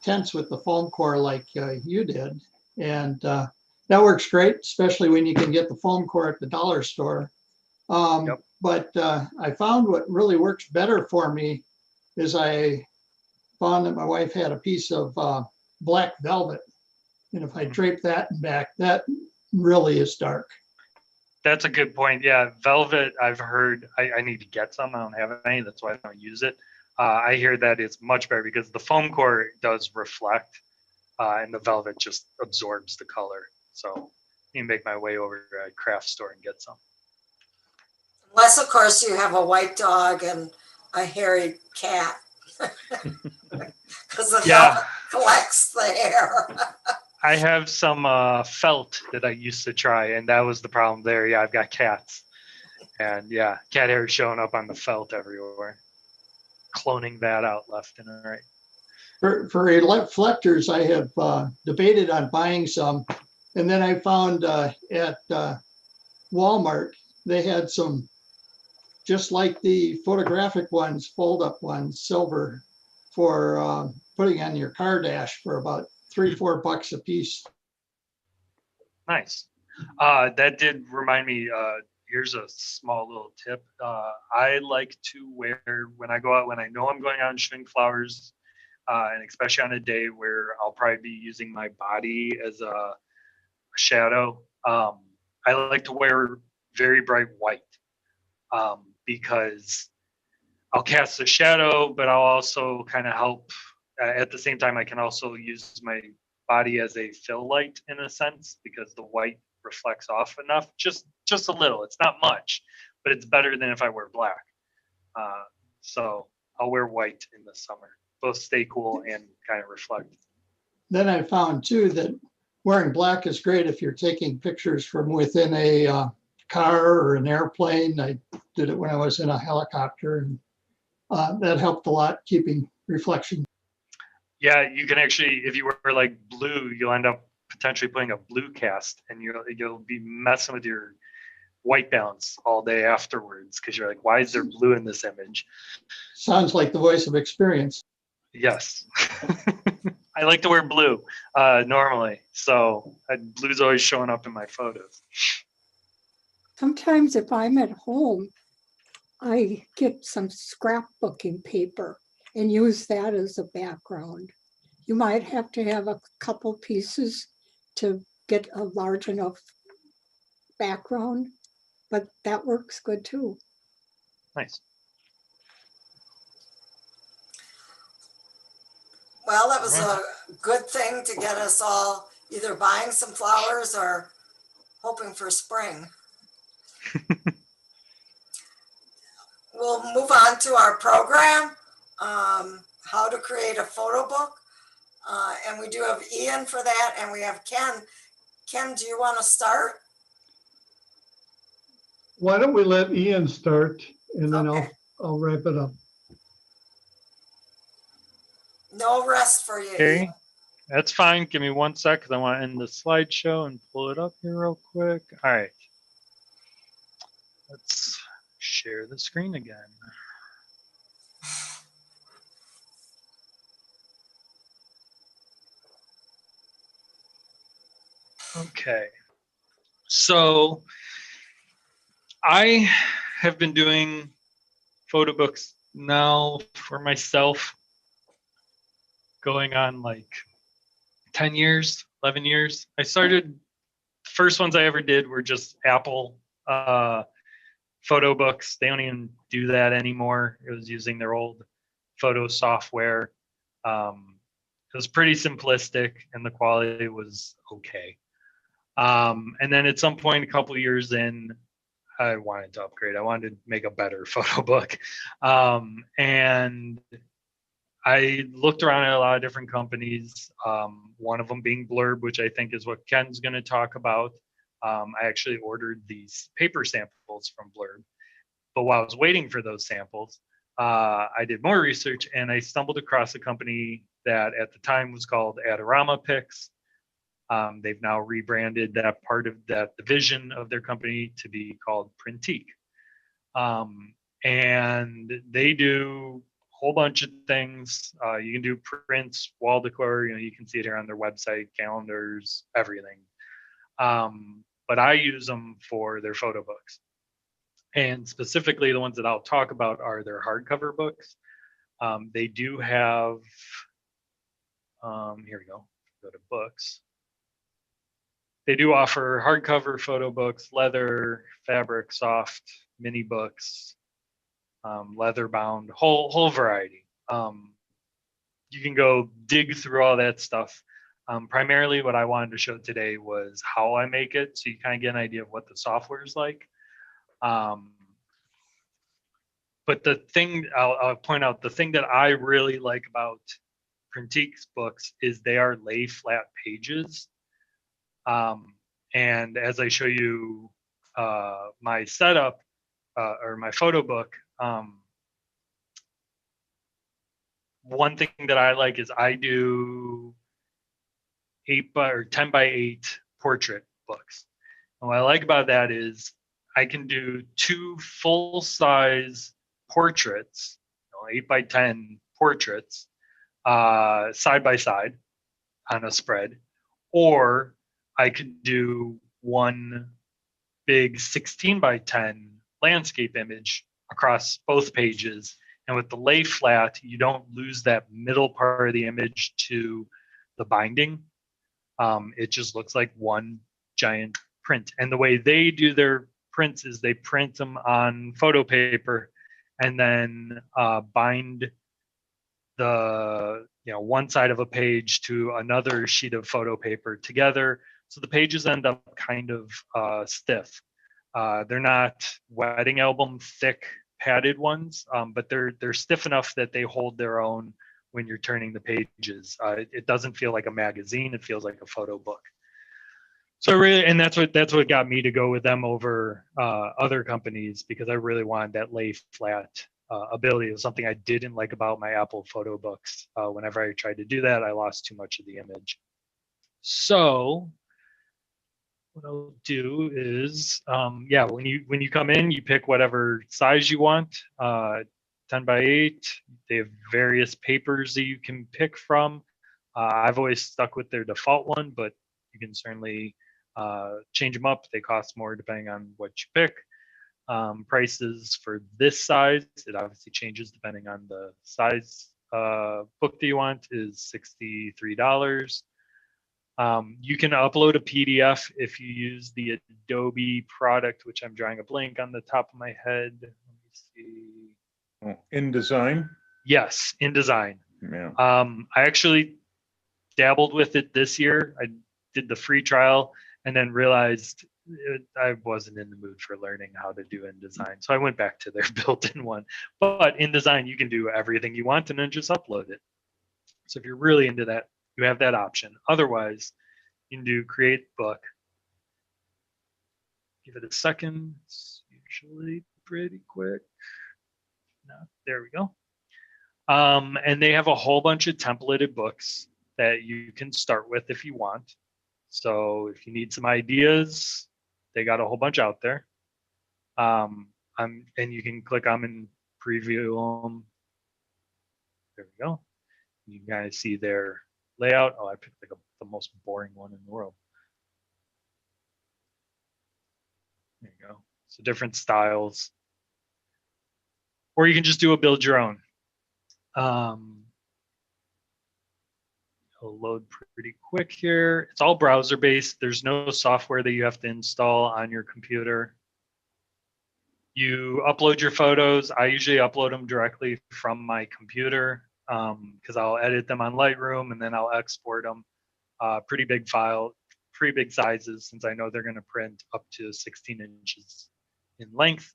tents with the foam core like you did. And that works great, especially when you can get the foam core at the dollar store. But I found what really works better for me is I found that my wife had a piece of black velvet. And if I drape that back, that really is dark. That's a good point. Yeah, velvet, I've heard, I need to get some. I don't have any. That's why I don't use it. I hear that it's much better because the foam core does reflect and the velvet just absorbs the color. So you can make my way over to a craft store and get some. Unless, of course, you have a white dog and a hairy cat. Because the velvet collects the hair. I have some felt that I used to try, and that was the problem there. Yeah, I've got cats. And yeah, cat hair is showing up on the felt everywhere. Cloning that out left and right. For reflectors, I have debated on buying some. And then I found at Walmart, they had some, just like the photographic ones, fold-up ones, silver, for putting on your car dash for about $3-4 a piece. Nice. That did remind me, here's a small little tip. I like to wear, when I go out, when I know I'm going out and shooting flowers, and especially on a day where I'll probably be using my body as a shadow, I like to wear very bright white because I'll cast a shadow, but I'll also kind of help. At the same time, I can also use my body as a fill light in a sense because the white reflects off enough, just a little. It's not much, but it's better than if I wear black. So I'll wear white in the summer. Both stay cool and kind of reflect. Then I found too that wearing black is great if you're taking pictures from within a car or an airplane. I did it when I was in a helicopter, and that helped a lot, keeping reflection. Yeah, you can actually, if you wear like blue, you'll end up potentially putting a blue cast, and you'll be messing with your white balance all day afterwards because you're like, why is there blue in this image? Sounds like the voice of experience. Yes. I like to wear blue normally, so blue's always showing up in my photos. Sometimes if I'm at home, I get some scrapbooking paper and use that as a background. You might have to have a couple pieces to get a large enough background, but that works good too. Nice. Well, that was a good thing to get us all either buying some flowers or hoping for spring. We'll move on to our program, how to create a photo book. And we do have Ian for that, and we have Ken. Ken, do you want to start? Why don't we let Ian start, and then I'll wrap it up. No rest for you. Okay, Ian. that's fine. Give me 1 sec because I want to end the slideshow and pull it up here real quick. All right. Let's share the screen again. Okay. So I have been doing photo books now for myself going on like 10 years, 11 years. I started, the first ones I ever did were just Apple photo books. They don't even do that anymore. It was using their old photo software. It was pretty simplistic and the quality was okay. And then at some point, a couple years in, I wanted to upgrade. I wanted to make a better photo book. And I looked around at a lot of different companies, one of them being Blurb, which I think is what Ken's going to talk about. I actually ordered these paper samples from Blurb. But while I was waiting for those samples, I did more research and I stumbled across a company that at the time was called Adorama Pix. They've now rebranded that part of that division of their company to be called Printique. And they do a whole bunch of things. You can do prints, wall decor, you can see it here on their website, calendars, everything. But I use them for their photo books. And specifically the ones that I'll talk about are their hardcover books. They do have, here we go to books. They do offer hardcover photo books, leather, fabric, soft, mini books, leather bound, whole variety. You can go dig through all that stuff. Primarily what I wanted to show today was how I make it, so you kind of get an idea of what the software is like. But the thing I'll point out, the thing that I really like about Printique's books is they are lay flat pages. And as I show you my setup or my photo book, one thing that I like is I do 10 by 8 portrait books. And what I like about that is I can do 2 full-size portraits, 8 by 10 portraits, side by side on a spread, or I could do one big 16 by 10 landscape image across both pages. And with the lay flat, you don't lose that middle part of the image to the binding. It just looks like one giant print. And the way they do their prints is they print them on photo paper and then bind the one side of a page to another sheet of photo paper together. So the pages end up kind of stiff. They're not wedding album thick padded ones, but they're stiff enough that they hold their own when you're turning the pages. It doesn't feel like a magazine, it feels like a photo book. So really, and that's what got me to go with them over other companies, because I really wanted that lay flat ability. It was something I didn't like about my Apple photo books. Whenever I tried to do that, I lost too much of the image. So what I'll do is, when you come in, you pick whatever size you want, 10 by 8. They have various papers that you can pick from. I've always stuck with their default one, but you can certainly change them up. They cost more depending on what you pick. Prices for this size, it obviously changes depending on the size book that you want, is $63. You can upload a PDF if you use the Adobe product, which I'm drawing a blank on the top of my head. Let me see. InDesign? Yes, InDesign. Yeah. I actually dabbled with it this year. I did the free trial and then realized I wasn't in the mood for learning how to do InDesign. So I went back to their built-in one. But InDesign, you can do everything you want and then just upload it. So if you're really into that, you have that option. Otherwise, you can do create book. Give it a second. It's usually pretty quick. No, there we go. And they have a whole bunch of templated books that you can start with if you want. So if you need some ideas, they got a whole bunch out there. And you can click on and preview them. There we go. You guys see their layout. Oh, I picked like the most boring one in the world. There you go. So different styles. Or you can just do a build your own. It'll load pretty quick here. It's all browser based. There's no software that you have to install on your computer. You upload your photos. I usually upload them directly from my computer because I'll edit them on Lightroom and then I'll export them. Pretty big file, pretty big sizes since I know they're going to print up to 16 inches in length.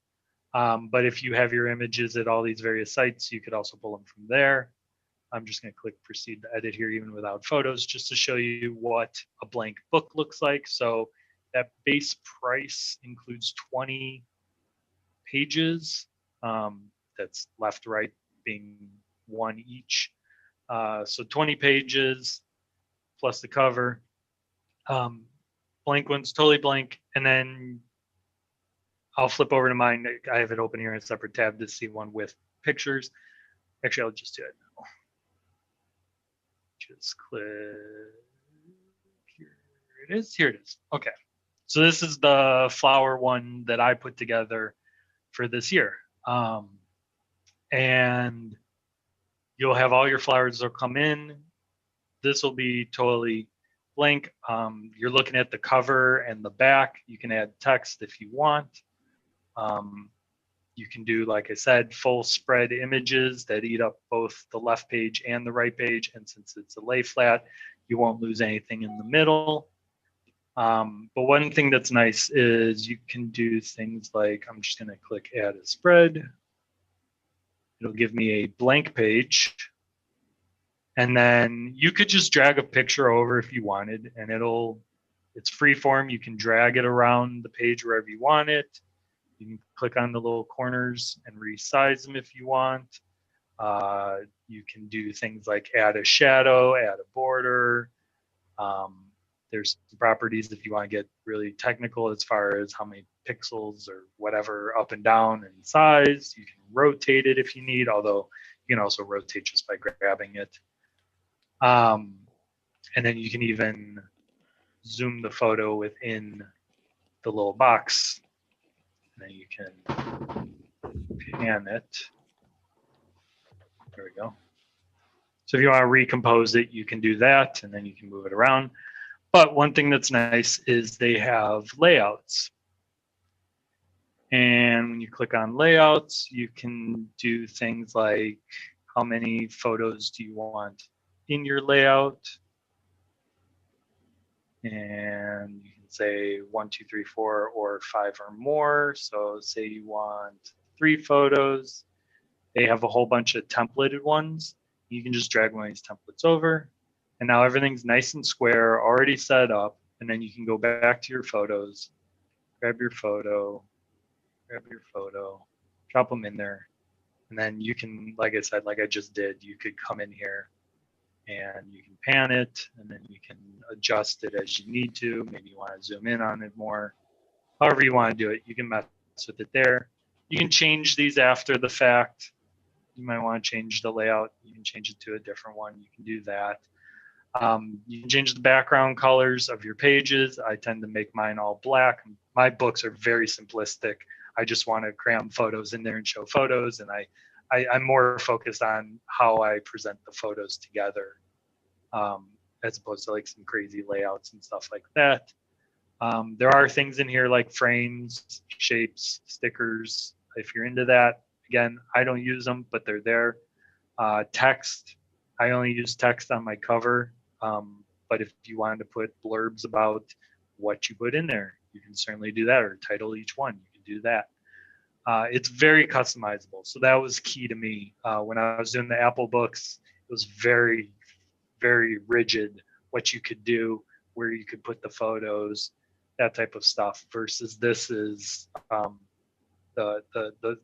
But if you have your images at all these various sites, you could also pull them from there. I'm just going to click proceed to edit here even without photos just to show you what a blank book looks like. So that base price includes 20 pages. That's left, right being one each. So 20 pages plus the cover. Blank one's totally blank. And then I'll flip over to mine. I have it open here in a separate tab to see one with pictures. Actually, I'll just do it now. Just click. Here it is. Here it is. Okay. So this is the flower one that I put together for this year. And you'll have all your flowers that will come in. This will be totally blank. You're looking at the cover and the back. You can add text if you want. You can do, like I said, full spread images that eat up both the left page and the right page. And since it's a lay flat, you won't lose anything in the middle. But one thing that's nice is you can do things like, I'm just going to click add a spread. It'll give me a blank page. And then you could just drag a picture over if you wanted, and it's free form. You can drag it around the page wherever you want it. You can click on the little corners and resize them if you want. You can do things like add a shadow, add a border. There's properties if you want to get really technical as far as how many pixels or whatever up and down in size. You can rotate it if you need, although you can also rotate just by grabbing it. And then you can even zoom the photo within the little box. And then you can pan it. There we go. So if you want to recompose it, you can do that, and then you can move it around. But one thing that's nice is they have layouts. And when you click on layouts, you can do things like how many photos do you want in your layout? And you can say 1, 2, 3, 4, or 5 or more. So say you want 3 photos. They have a whole bunch of templated ones. You can just drag one of these templates over. And now everything's nice and square, already set up. And then you can go back to your photos, grab your photo, drop them in there. And then you can, like I said, like I just did, you could come in here and you can pan it, and then you can adjust it as you need to. Maybe you want to zoom in on it more. However you want to do it, you can mess with it there. You can change these after the fact. You might want to change the layout. You can change it to a different one. You can do that. You can change the background colors of your pages. I tend to make mine all black. My books are very simplistic. I just want to cram photos in there and show photos, and I'm more focused on how I present the photos together, as opposed to like some crazy layouts and stuff like that. There are things in here like frames, shapes, stickers. If you're into that, again, I don't use them, but they're there. Text, I only use text on my cover. But if you wanted to put blurbs about what you put in there, you can certainly do that, or title each one. You can do that. It's very customizable. So that was key to me. When I was doing the Apple books, it was very, very rigid what you could do, where you could put the photos, that type of stuff, versus this is the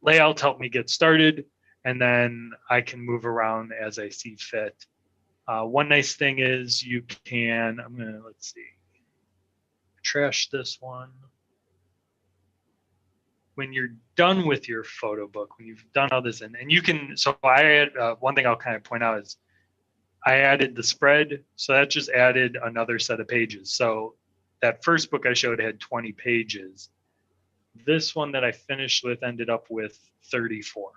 layout helped me get started, and then I can move around as I see fit. One nice thing is you can, let's see, trash this one. when you're done with your photo book, when you've done all this, and you can, so I had, one thing I'll kind of point out is I added the spread. So that just added another set of pages. So that first book I showed had 20 pages. This one that I finished with ended up with 34.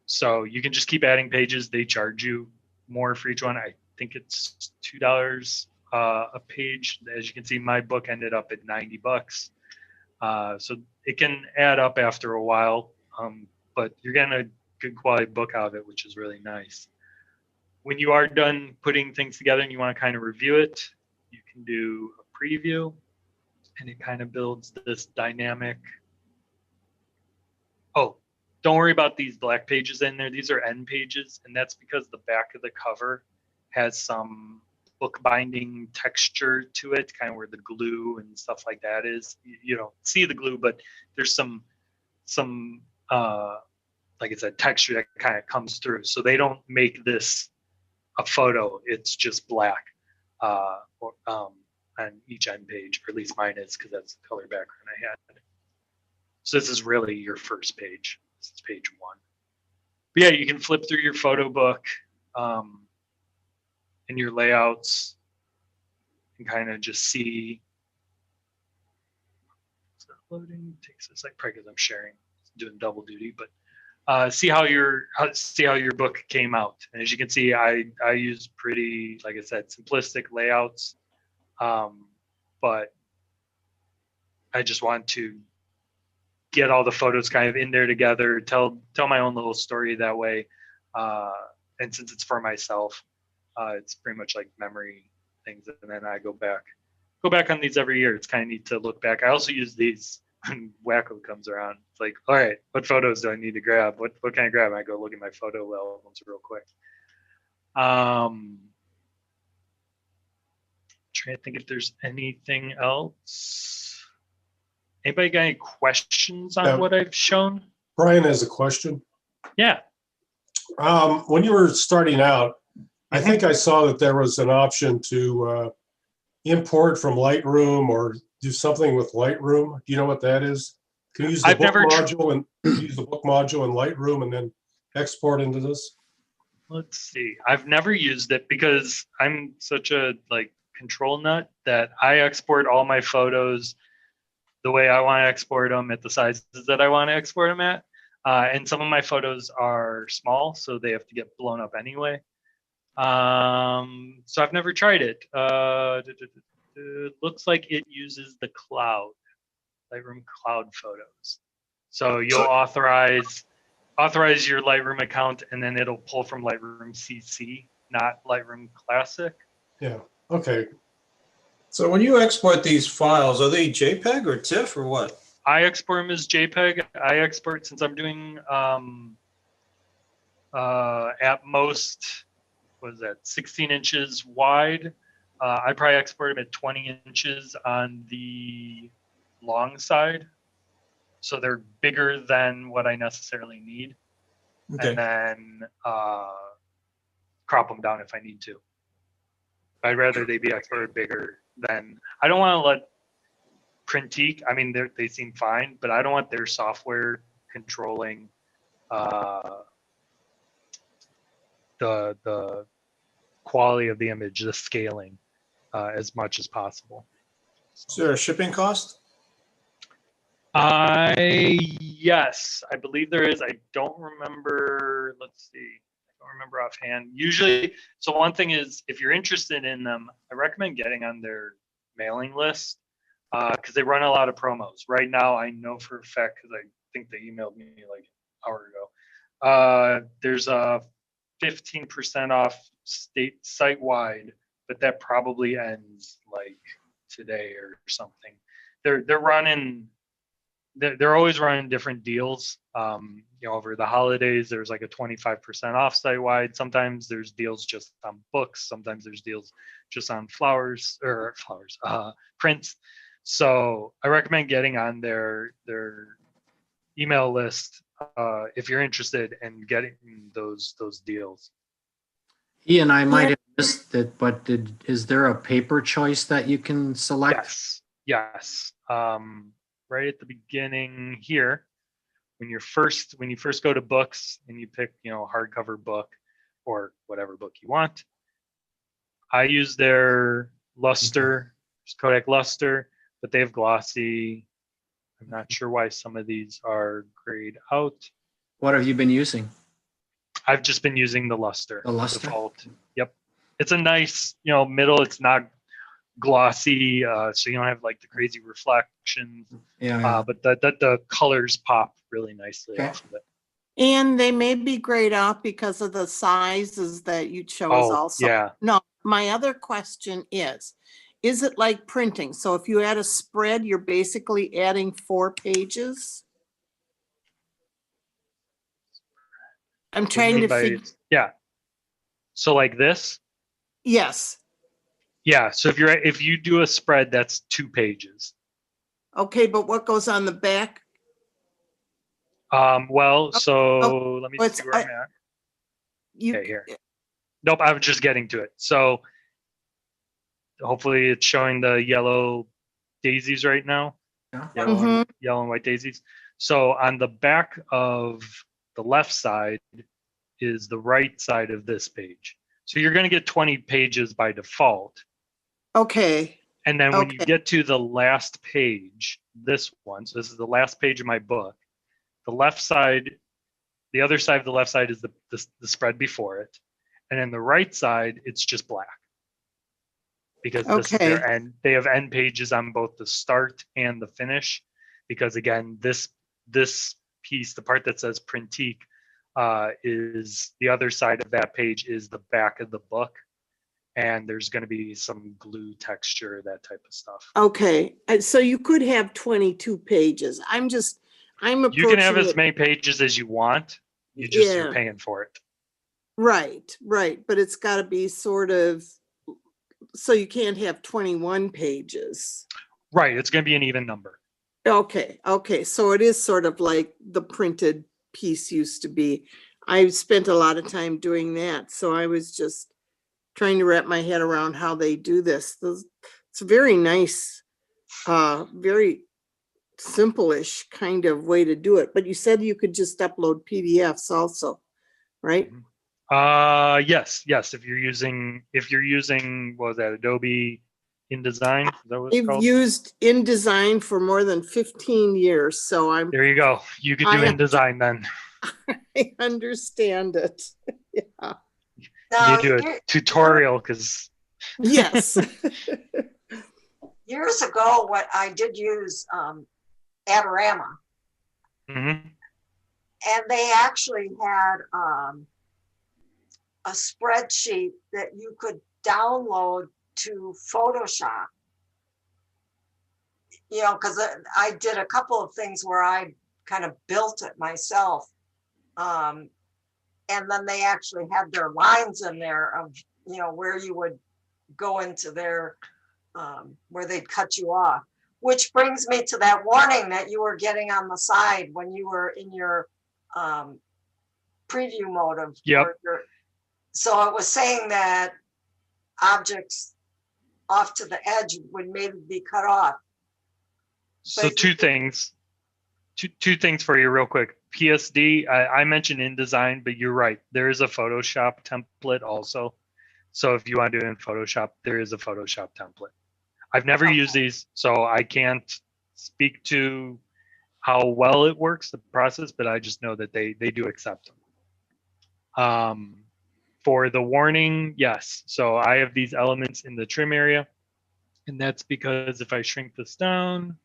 So you can just keep adding pages. They charge you more for each one. I think it's $2 a page. As you can see, my book ended up at $90. So it can add up after a while, but you're getting a good quality book out of it, which is really nice. When you are done putting things together and you want to kind of review it, you can do a preview, and it kind of builds this dynamic. Oh, don't worry about these black pages in there. These are end pages, and that's because the back of the cover has some bookbinding texture to it, kind of where the glue and stuff like that is. You don't see the glue, but there's some like I said, texture that kind of comes through. So they don't make this a photo. It's just black on each end page, or at least mine is, because that's the color background I had. So this is really your first page. This is page 1. But yeah, you can flip through your photo book and your layouts and kind of just see. It's not loading. It takes a sec, probably because I'm sharing, doing double duty, but see how your book came out. And as you can see, I use pretty, like I said, simplistic layouts, but I just want to get all the photos kind of in there together, tell my own little story that way. And since it's for myself, it's pretty much like memory things. And then I go back on these every year. It's kind of neat to look back. I also use these when Wacko comes around. It's like, all right, what photos do I need to grab? What can I grab? I go look at my photo albums real quick. Trying to think if there's anything else. Anybody got any questions on what I've shown? Brian has a question. Yeah. When you were starting out, I think I saw that there was an option to import from Lightroom or do something with Lightroom. Do you know what that is? Can you use the book module and use the book module in Lightroom and then export into this? Let's see. I've never used it because I'm such a control nut that I export all my photos the way I want to export them at the sizes that I want to export them at. And some of my photos are small, so they have to get blown up anyway. So I've never tried it. It looks like it uses the cloud, Lightroom cloud photos. So you'll authorize your Lightroom account, and then it'll pull from Lightroom CC, not Lightroom Classic. Yeah, okay. So when you export these files, are they JPEG or TIFF or what? I export them as JPEG. I export, since I'm doing at most, what is that, 16 inches wide. I probably export them at 20 inches on the long side. So they're bigger than what I necessarily need. Okay. And then crop them down if I need to. I'd rather they be exported bigger than, I don't want to let Printique, I mean, they seem fine, but I don't want their software controlling the quality of the image, the scaling, as much as possible. Is there a shipping cost? Yes, I believe there is. I don't remember. Let's see. I don't remember offhand. Usually, so one thing is, if you're interested in them, I recommend getting on their mailing list because they run a lot of promos. Right now, I know for a fact, because I think they emailed me like an hour ago. There's a 15% off site-wide, but that probably ends like today or something. They're always running different deals. Over the holidays, there's like a 25% off site-wide. Sometimes there's deals just on books. Sometimes there's deals just on prints. So I recommend getting on their email list if you're interested in getting those deals. Ian, I might have missed it, but is there a paper choice that you can select? Yes. right at the beginning here, when you first go to books and you pick, a hardcover book or whatever book you want. I use their luster, Kodak luster, but they have glossy. I'm not sure why some of these are grayed out. What have you been using? I've just been using the luster. The luster? Default. Yep. It's a nice, middle. It's not glossy, so you don't have like the crazy reflections. Yeah. But the colors pop really nicely off of it. And they may be grayed out because of the sizes that you chose Oh, also. yeah. No, my other question is it like printing? So if you add a spread, you're basically adding 4 pages? I'm What do you trying mean to by- figure. Yeah. So like this? Yes. Yeah. So if you do a spread, that's 2 pages. Okay, but what goes on the back? Well, so let me What's- see where I'm at. You, Okay, here. Nope, I was just getting to it. So hopefully it's showing the yellow daisies right now. Yeah. Yellow and white daisies. So on the back of the left side is the right side of this page. So you're going to get 20 pages by default. Okay. And then when you Okay. get to the last page, this one, so this is the last page of my book, the left side, the other side of the left side is the spread before it. And then the right side, it's just black. Because this is their Okay. end. They have end pages on both the start and the finish. Because again, this piece, the part that says Printique, is the other side of that page is the back of the book. And there's going to be some glue texture, that type of stuff. Okay, so you could have 22 pages. I'm approaching You can have as it- many pages as you want. You're Yeah. paying for it. Right, but it's got to be sort of, so you can't have 21 pages. Right. It's going to be an even number. Okay, so it is sort of like the printed piece used to be. I've spent a lot of time doing that, so I was just trying to wrap my head around how they do this. It's a very nice, very simple-ish kind of way to do it, but you said you could just upload PDFs also, right? Yes. If you're using, what was that, Adobe InDesign? Is that what it's I've called? used InDesign for more than 15 years, so There you go. You could do I am- InDesign then. I understand it. Yeah. Now, You do a tutorial because Yes. years ago, what I did use Adorama, Mhm. and they actually had a spreadsheet that you could download to Photoshop. Because I did a couple of things where I kind of built it myself. And then they actually had their lines in there of, where you would go into their, where they'd cut you off. Which brings me to that warning that you were getting on the side when you were in your preview mode of Yep. so it was saying that objects off to the edge would maybe be cut off. So But- two things for you real quick. PSD, I mentioned InDesign, but you're right. There is a Photoshop template also. So if you want to do it in Photoshop, there is a Photoshop template. I've never used these, so I can't speak to how well it works, the process, but I just know that they do accept them. For the warning, yes. So I have these elements in the trim area, and that's because if I shrink this down,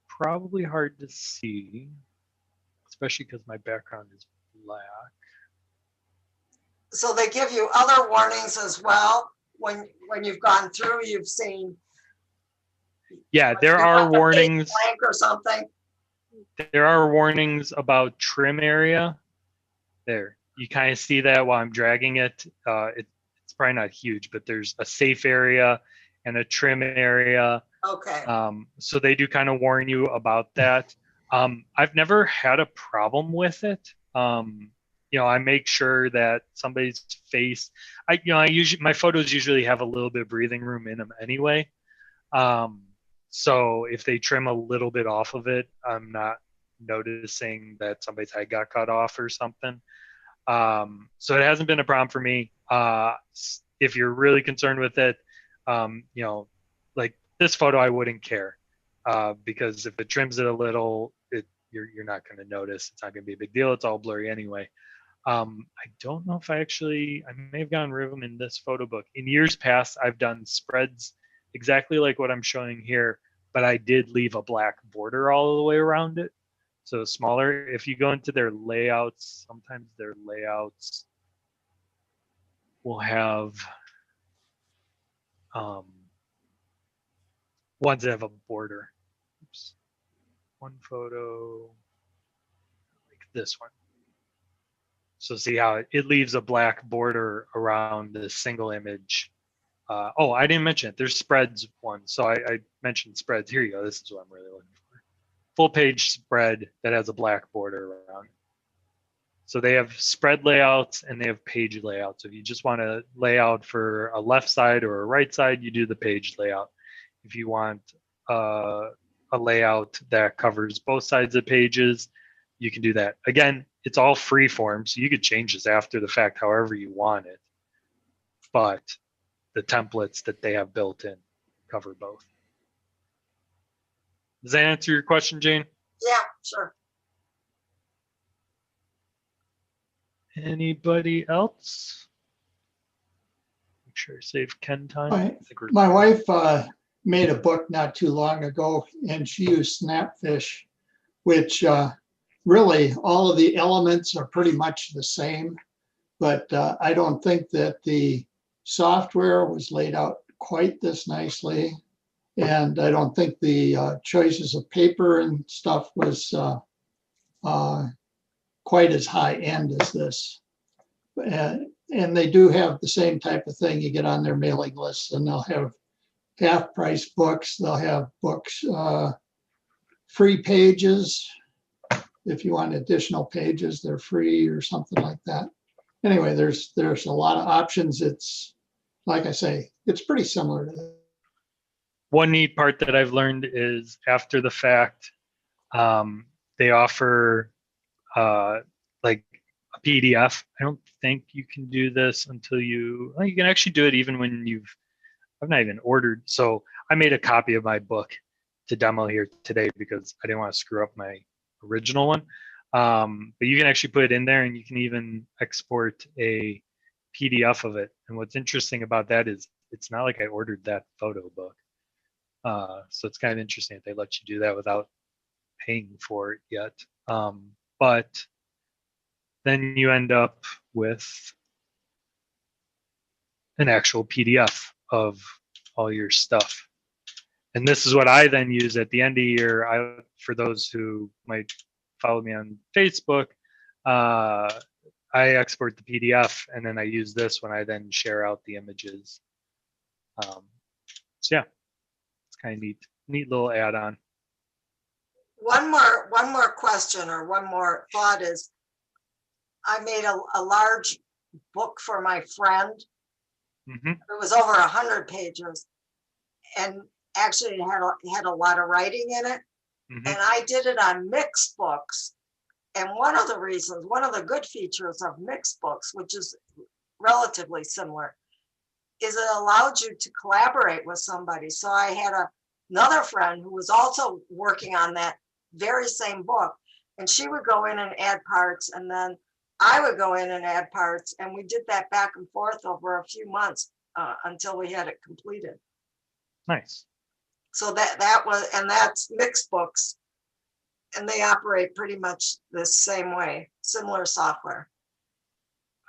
probably hard to see, especially because my background is black. So they give you other warnings as well when you've gone through, you've seen. Yeah, there are warnings. Blank or something. There are warnings about trim area. There, you kind of see that while I'm dragging it. It's probably not huge, but there's a safe area and a trim area. Okay. So they do kind of warn you about that. I've never had a problem with it. I make sure that somebody's face, I usually, my photos usually have a little bit of breathing room in them anyway. So if they trim a little bit off of it, I'm not noticing that somebody's head got cut off or something. So it hasn't been a problem for me. If you're really concerned with it, you know, like this photo, I wouldn't care because if it trims it a little, you're not going to notice. It's not going to be a big deal. It's all blurry anyway. I don't know if I may have gotten rid of them in this photo book. In years past, I've done spreads exactly like what I'm showing here, but I did leave a black border all the way around it. So smaller. If you go into their layouts, sometimes their layouts will have ones that have a border. Oops. One photo, like this one. So see how it leaves a black border around the single image. Oh, I didn't mention it. There's spreads one. So I mentioned spreads. Here you go. This is what I'm really looking for. Full page spread that has a black border around it. So they have spread layouts and they have page layouts. If you just want to lay out for a left side or a right side, you do the page layout. If you want a layout that covers both sides of pages, you can do that. Again, it's all free form, so you could change this after the fact however you want it. But the templates that they have built in cover both. Does that answer your question, Jane? Yeah, sure. Anybody else? Make sure I save Ken time. My wife made a book not too long ago, and she used Snapfish, which really all of the elements are pretty much the same, but I don't think that the software was laid out quite this nicely. And I don't think the choices of paper and stuff was quite as high end as this. And they do have the same type of thing. You get on their mailing lists and they'll have half price books. They'll have books, free pages. If you want additional pages, they're free or something like that. Anyway, there's a lot of options. It's, like I say, it's pretty similar to that. One neat part that I've learned is after the fact, they offer like a PDF. I don't think you can do this until you can actually do it even when I've not even ordered. So I made a copy of my book to demo here today because I didn't want to screw up my original one. But you can actually put it in there and you can even export a PDF of it. And what's interesting about that is it's not like I ordered that photo book. So it's kind of interesting that they let you do that without paying for it yet. But then you end up with an actual PDF of all your stuff. And this is what I then use at the end of the year. For those who might follow me on Facebook, I export the PDF and then I use this when I then share out the images. So yeah, it's kind of neat little add-on. One more question or one more thought is, I made a large book for my friend. Mm-hmm. It was over 100 pages, and actually it had a lot of writing in it. Mm-hmm. And I did it on mixed books. And one of the good features of mixed books, which is relatively similar, is it allowed you to collaborate with somebody. So I had another friend who was also working on that very same book, and she would go in and add parts, and then I would go in and add parts, and we did that back and forth over a few months until we had it completed. Nice. So that's mixed books, and they operate pretty much the same way, similar software.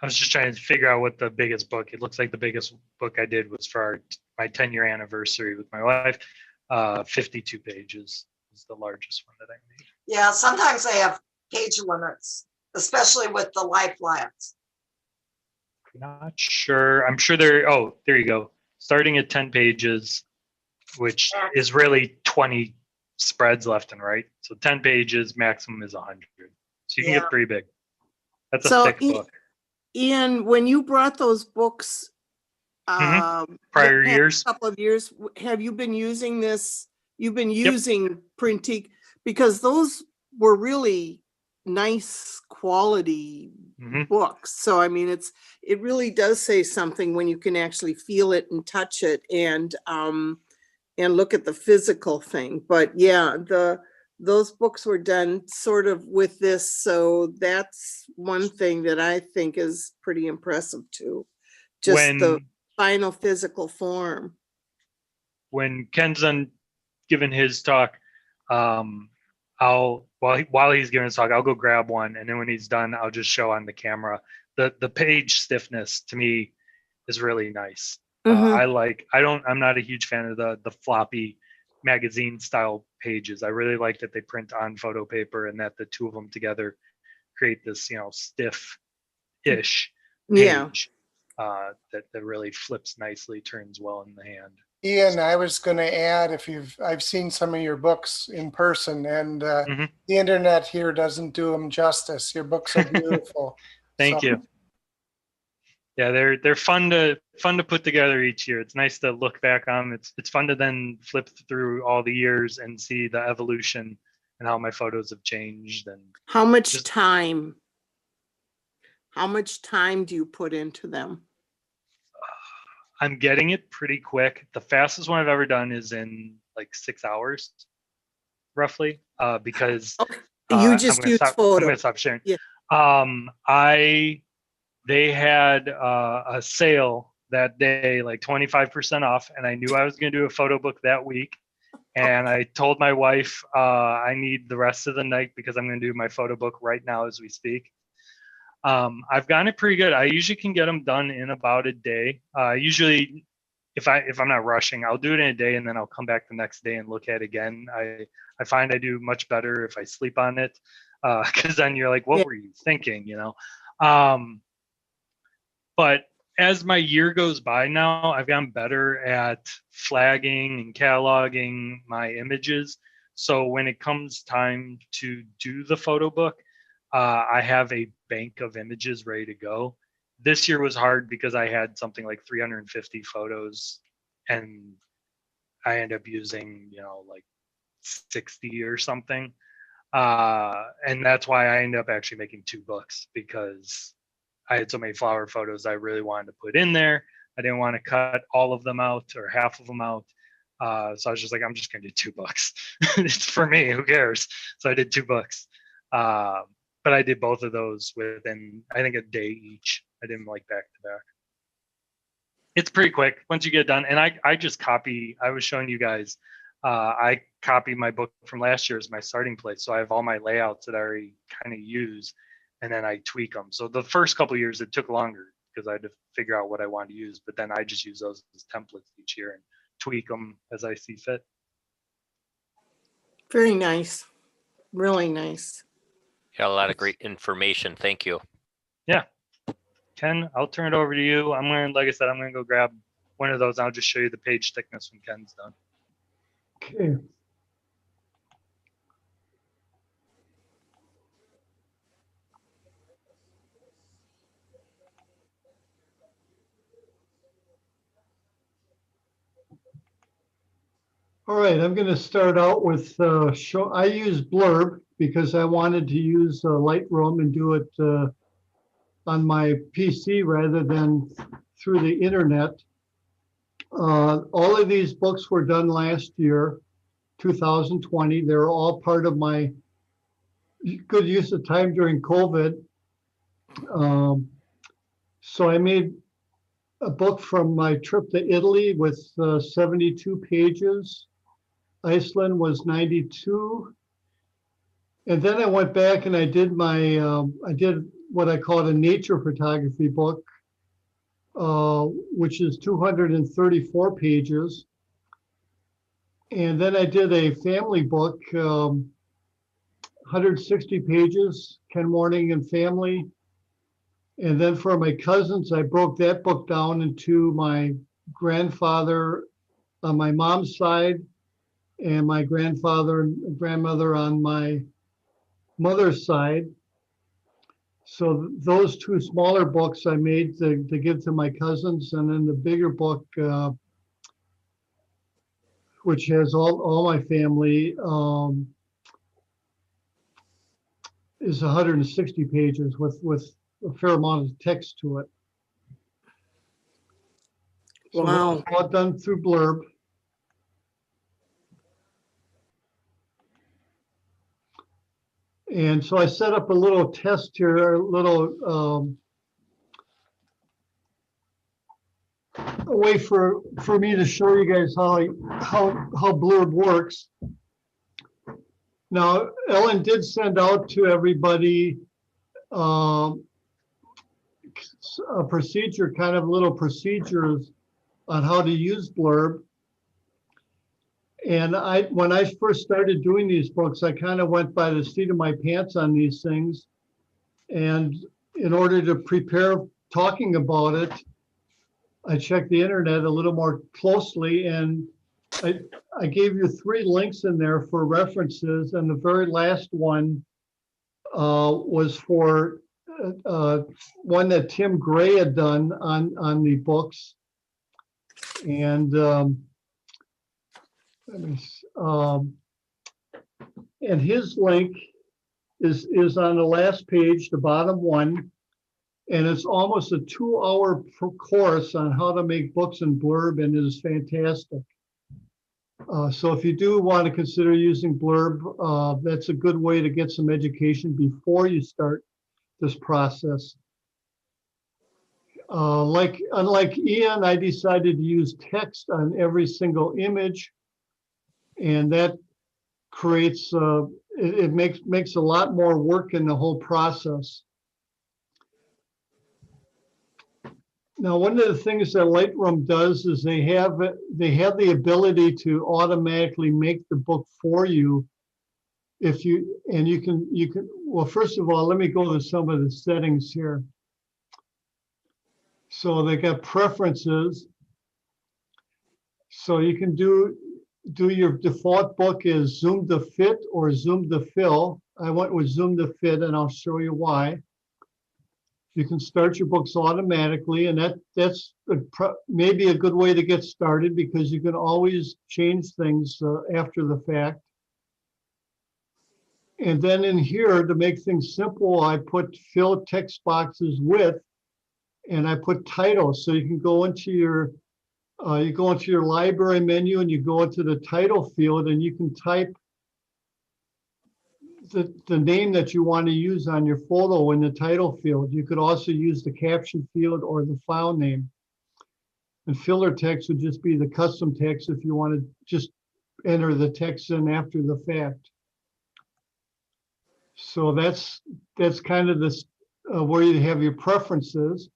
I was just trying to figure out what the biggest book. It looks like the biggest book I did was for my 10-year anniversary with my wife. 52 pages is the largest one that I made. Yeah, sometimes they have page limits, especially with the life labs. Not sure. I'm sure there you go. Starting at 10 pages, which is really 20 spreads left and right. So 10 pages, maximum is 100. So you can get pretty big. That's a thick book. Ian, when you brought those books prior years, couple of years, have you been using this You've been using Printique because those were really nice quality books. So I mean, it really does say something when you can actually feel it and touch it and look at the physical thing. But yeah, those books were done sort of with this. So that's one thing that I think is pretty impressive too. Just the final physical form. When Ken's done giving his talk, while he's giving his talk, I'll go grab one, and then when he's done, I'll just show on the camera. The page stiffness to me is really nice. I'm not a huge fan of the floppy magazine style pages. I really like that they print on photo paper and that the two of them together create this, stiff-ish page that really flips nicely, turns well in the hand. Ian, I was going to add, I've seen some of your books in person, and the internet here doesn't do them justice. Your books are beautiful. Thank you. Yeah, they're fun to put together each year. It's nice to look back on. It's fun to then flip through all the years and see the evolution and how my photos have changed. And how much time do you put into them? I'm getting it pretty quick. The fastest one I've ever done is in like 6 hours, roughly, because you just use photo. I'm gonna stop sharing. Yeah. They had a sale that day, like 25% off, and I knew I was gonna do a photo book that week. And I told my wife I need the rest of the night because I'm gonna do my photo book right now as we speak. I've gotten it pretty good. I usually can get them done in about a day. Usually, if I'm not rushing, I'll do it in a day and then I'll come back the next day and look at it again. I find I do much better if I sleep on it, because then you're like, what were you thinking, But as my year goes by now, I've gotten better at flagging and cataloging my images. So when it comes time to do the photo book, I have a bank of images ready to go. This year was hard because I had something like 350 photos and I ended up using, like 60 or something. And that's why I ended up actually making 2 books, because I had so many flower photos I really wanted to put in there. I didn't want to cut all of them out or half of them out. So I was just like, I'm just going to do 2 books. It's for me, who cares? So I did 2 books. But I did both of those within, I think, a day each. I didn't like back to back. It's pretty quick once you get done. And I just copy, I was showing you guys, I copied my book from last year as my starting place. So I have all my layouts that I already kind of use, and then I tweak them. So the first couple of years, it took longer because I had to figure out what I wanted to use. But then I just use those as templates each year and tweak them as I see fit. Very nice. Really nice. Got a lot of great information. Thank you. Yeah. Ken, I'll turn it over to you. Like I said, I'm gonna go grab one of those. I'll just show you the page thickness when Ken's done. Okay. All right, I'm going to start out with I use Blurb because I wanted to use Lightroom and do it on my PC rather than through the internet. All of these books were done last year, 2020. They're all part of my good use of time during COVID. So I made a book from my trip to Italy with 72 pages. Iceland was 92. And then I went back and I did I did what I called a nature photography book, which is 234 pages. And then I did a family book, 160 pages, Ken Warning and Family. And then for my cousins, I broke that book down into my grandfather on my mom's side and my grandfather and grandmother on my mother's side. So those 2 smaller books I made to give to my cousins, and then the bigger book which has all my family, is 160 pages with a fair amount of text to it. So Wow. that's all done through Blurb. And so I set up a little test here, a little a way for me to show you guys how Blurb works. Now, Ellen did send out to everybody a procedure, kind of little procedures on how to use Blurb. And when I first started doing these books, I kind of went by the seat of my pants on these things. And in order to prepare talking about it, I checked the internet a little more closely, and I gave you 3 links in there for references. And the very last one was for one that Tim Gray had done on the books. And and his link is on the last page, the bottom one, and it's almost a 2-hour course on how to make books in Blurb, and it is fantastic. So if you do want to consider using Blurb, that's a good way to get some education before you start this process. Unlike Ian, I decided to use text on every single image, and that creates it makes a lot more work in the whole process. Now, one of the things that Lightroom does is they have the ability to automatically make the book for you. You can well, first of all, let me go to some of the settings here. So they got preferences. So you can do your default book is zoom to fit or zoom to fill. I went with zoom to fit, and I'll show you why. You can start your books automatically, and that's maybe a good way to get started, because you can always change things after the fact. And then in here, to make things simple, I put fill text boxes with, and I put titles. So you can go into your library menu, and you go into the title field, and you can type the name that you want to use on your photo in the title field. You could also use the caption field or the file name. And filler text would just be the custom text if you want to just enter the text in after the fact. So that's kind of this where you have your preferences.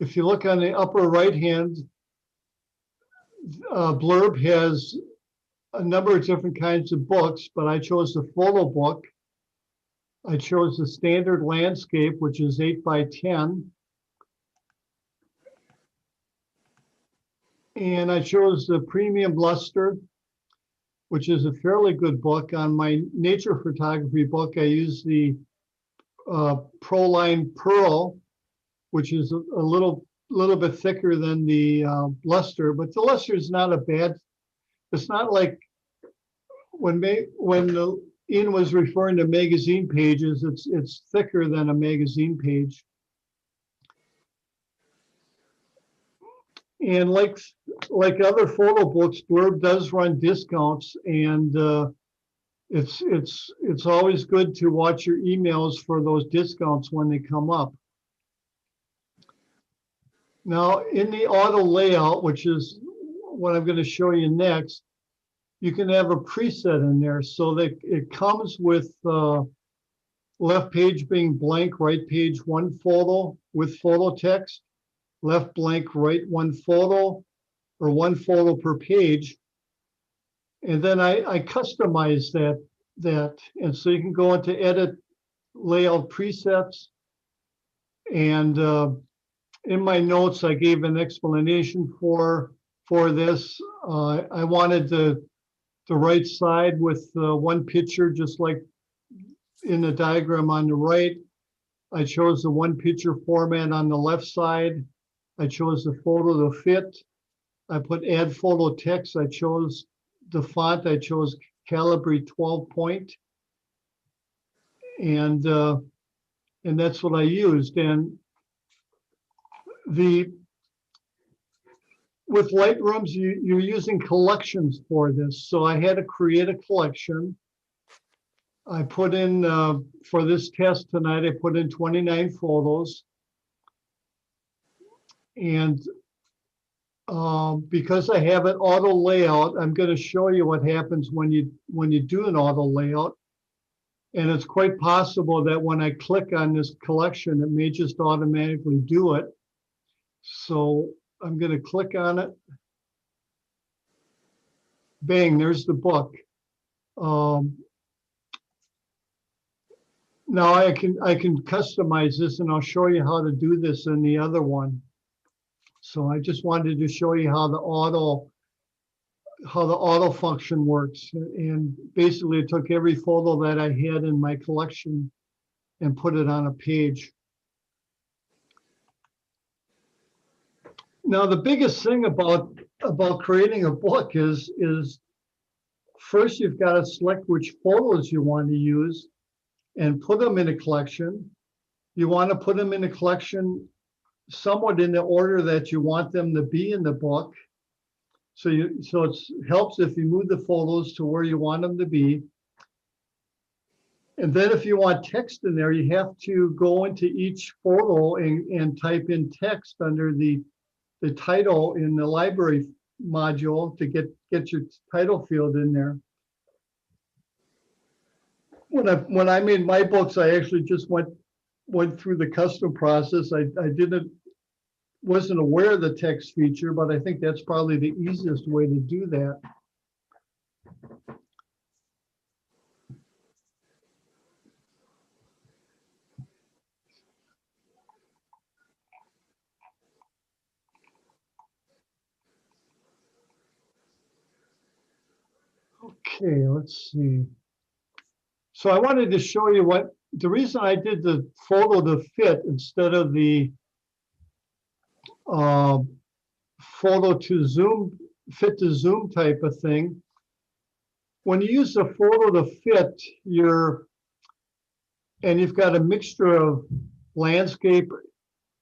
If you look on the upper right hand, Blurb has a number of different kinds of books, but I chose the photo book. I chose the standard landscape, which is 8 by 10. And I chose the premium luster, which is a fairly good book. On my nature photography book, I use the Proline Pearl, which is a little bit thicker than the luster, but the luster is not a bad. It's not like when Ian was referring to magazine pages, it's thicker than a magazine page. And like other photo books, Blurb does run discounts, and it's always good to watch your emails for those discounts when they come up. Now, in the auto layout, which is what I'm going to show you next, you can have a preset in there so that it comes with left page being blank, right page 1 photo with photo text, left blank, right 1 photo, or 1 photo per page. And then I customize that. And so you can go into edit layout presets, and in my notes, I gave an explanation for this. I wanted the right side with 1 picture, just like in the diagram on the right. I chose the 1 picture format on the left side. I chose the photo to fit. I put add photo text. I chose the font. I chose Calibri 12 point. And that's what I used. And with Lightrooms, you're using collections for this. So I had to create a collection. I put in, for this test tonight, I put in 29 photos. And because I have it auto layout, I'm going to show you what happens when you do an auto layout. And it's quite possible that when I click on this collection, it may just automatically do it. So I'm going to click on it. Bang, there's the book. Now I can customize this, and I'll show you how to do this in the other one. So I just wanted to show you how the auto function works. And basically it took every photo that I had in my collection and put it on a page. Now, the biggest thing about creating a book is first you've got to select which photos you want to use and put them in a collection. You want to put them in a collection somewhat in the order that you want them to be in the book. So it helps if you move the photos to where you want them to be. And then if you want text in there, you have to go into each photo and type in text under the title in the library module to get your title field in there. When I made my books, I actually just went through the custom process. I wasn't aware of the text feature, but I think that's probably the easiest way to do that. Okay, let's see. So I wanted to show you the reason I did the photo to fit instead of the photo to zoom, fit to zoom type of thing. When you use the photo to fit, and you've got a mixture of landscape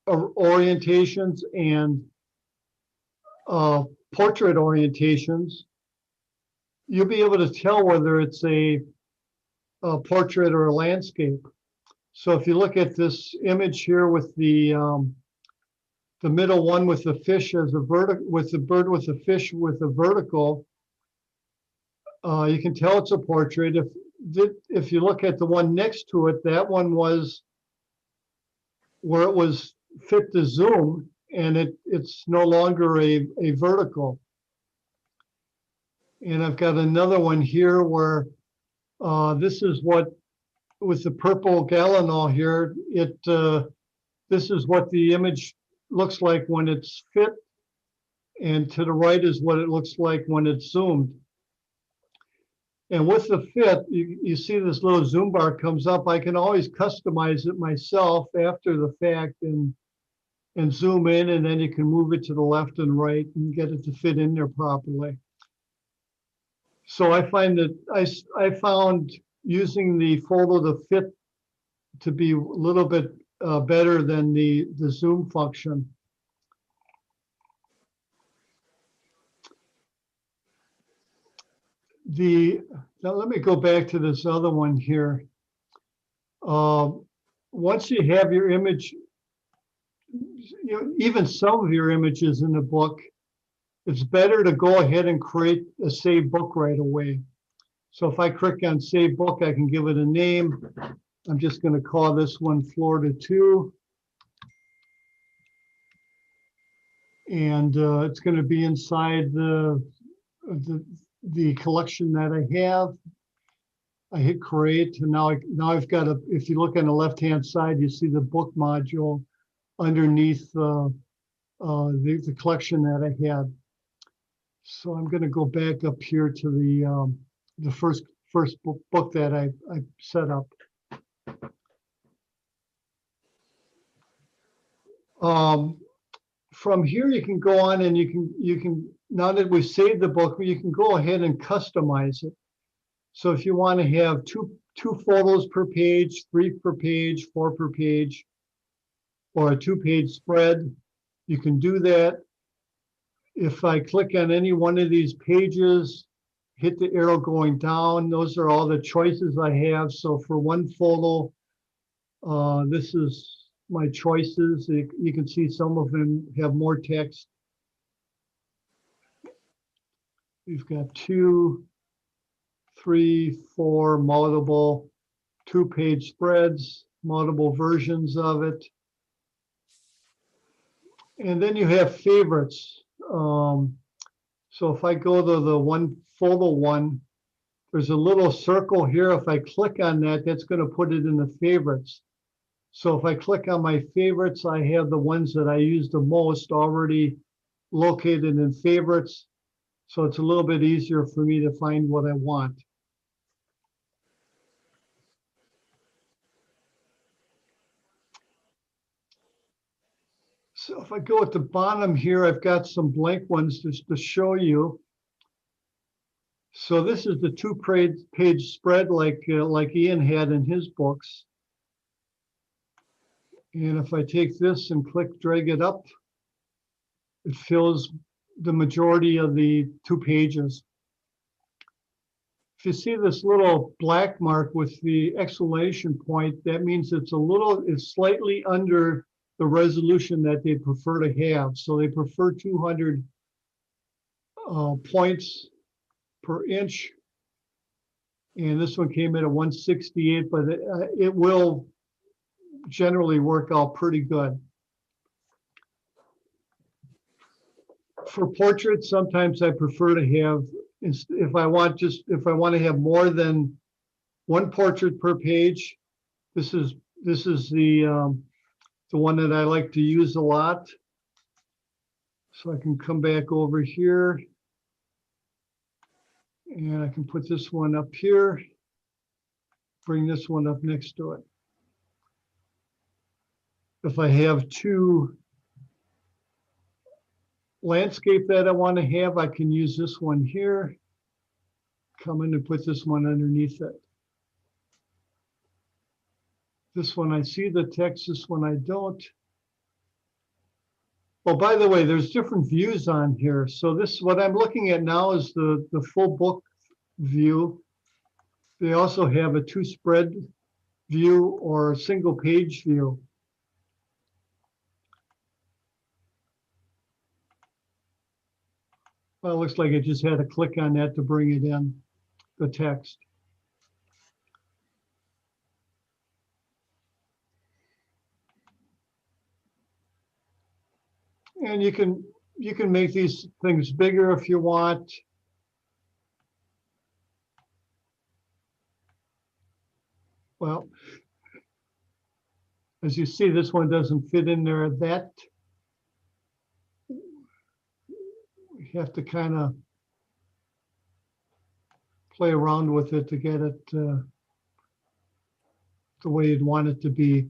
orientations and portrait orientations, you'll be able to tell whether it's a portrait or a landscape. So if you look at this image here with the middle one with the fish as a vertical, with the bird with the fish with a vertical, you can tell it's a portrait. If you look at the one next to it, that one was where it was fit to zoom, and it's no longer a vertical. And I've got another one here where this is what, with the purple Gallinol here, this is what the image looks like when it's fit, and to the right is what it looks like when it's zoomed. And with the fit, you see this little zoom bar comes up. I can always customize it myself after the fact and zoom in, and then you can move it to the left and right and get it to fit in there properly. So I find that I found using the photo to fit to be a little bit better than the zoom function. Now let me go back to this other one here. Once you have your image, even some of your images in the book, it's better to go ahead and create a save book right away. So if I click on save book, I can give it a name. I'm just going to call this one Florida 2. And it's going to be inside the collection that I have. I hit create, and now I've got if you look on the left-hand side, you see the book module underneath the collection that I had. So I'm going to go back up here to the first book that I set up. from here, you can go on and you can, now that we've saved the book, you can go ahead and customize it. So if you want to have two photos per page, 3 per page, 4 per page, or a 2-page spread, you can do that. If I click on any one of these pages, hit the arrow going down, those are all the choices I have. So for one photo, this is my choices. You can see some of them have more text. We've got 2, 3, 4 multiple 2-page spreads, multiple versions of it. And then you have favorites. So if I go to the one photo one, there's a little circle here. If I click on that, that's going to put it in the favorites. So if I click on my favorites, I have the ones that I use the most already located in favorites. So it's a little bit easier for me to find what I want. So if I go at the bottom here, I've got some blank ones just to show you. So this is the 2-page spread like Ian had in his books. And if I take this and drag it up, it fills the majority of the 2 pages. If you see this little black mark with the exclamation point, that means it's slightly under the resolution that they prefer to have. So they prefer 200 points per inch. And this one came in at 168, but it will generally work out pretty good. For portraits, sometimes I prefer to have, if I want to have more than 1 portrait per page, this is the one that I like to use a lot. So I can come back over here and I can put this one up here, bring this one up next to it. If I have 2 landscape that I want to have, I can use this one here, come in and put this one underneath it. This one I see the text, this one I don't. Oh, by the way, there's different views on here. So what I'm looking at now is the full book view. They also have a 2-spread view or a single page view. Well, it looks like I just had to click on that to bring it in, the text. And you can make these things bigger if you want. Well, as you see, this one doesn't fit in there. That we have to kind of play around with it to get it the way you'd want it to be.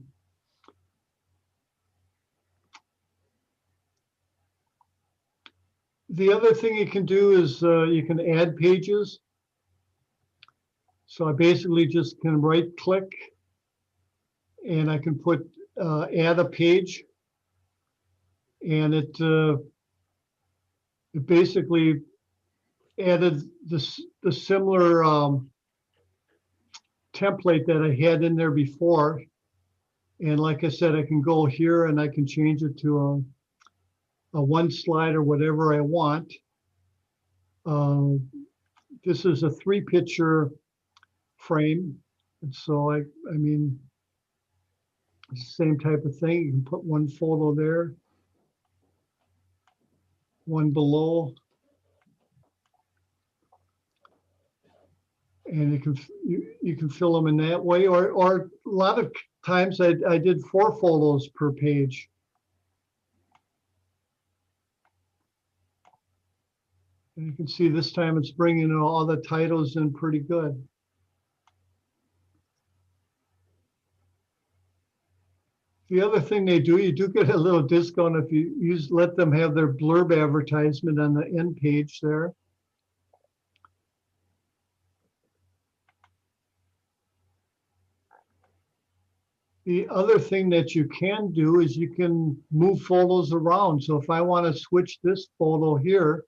The other thing you can do is you can add pages. So I basically just can right click and I can put add a page, and it basically added the similar template that I had in there before. And like I said, I can go here and I can change it to a 1 slide or whatever I want. This is a 3-picture frame. And so I mean, it's the same type of thing. You can put 1 photo there, 1 below. And you can fill them in that way, or a lot of times I did 4 photos per page. And you can see this time it's bringing all the titles in pretty good. The other thing they do, you do get a little discount if you let them have their blurb advertisement on the end page there. The other thing that you can do is you can move photos around. So if I want to switch this photo here,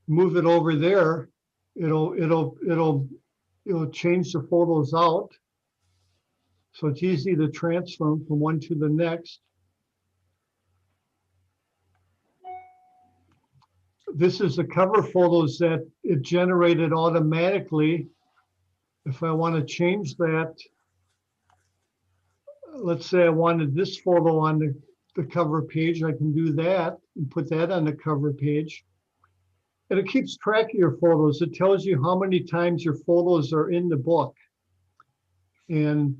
move it over there, it'll change the photos out. So it's easy to transfer them from one to the next. This is the cover photos that it generated automatically. If I want to change that, let's say I wanted this photo on the cover page, I can do that and put that on the cover page. And it keeps track of your photos. It tells you how many times your photos are in the book. And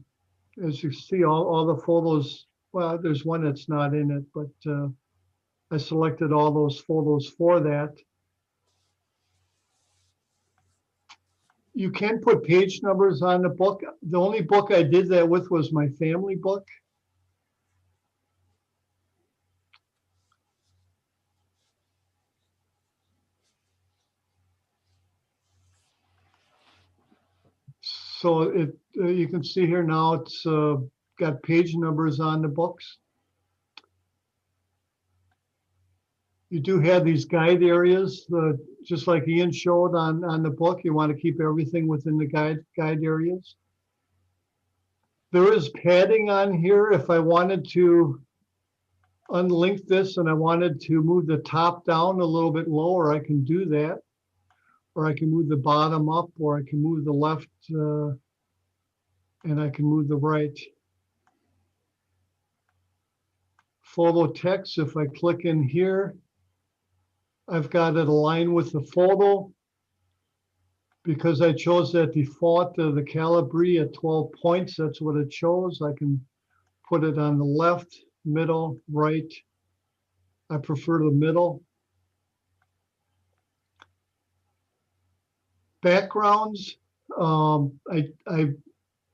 as you see, all the photos, well, there's one that's not in it, but I selected all those photos for that. You can put page numbers on the book. The only book I did that with was my family book. So you can see here now it's got page numbers on the books. You do have these guide areas, just like Ian showed on the book. You want to keep everything within the guide areas. There is padding on here. If I wanted to unlink this and I wanted to move the top down a little bit lower, I can do that. Or I can move the bottom up, or I can move the left, and I can move the right. Photo text, if I click in here, I've got it aligned with the photo. Because I chose that default of the Calibri at 12 points, that's what it chose. I can put it on the left, middle, right. I prefer the middle. Backgrounds, I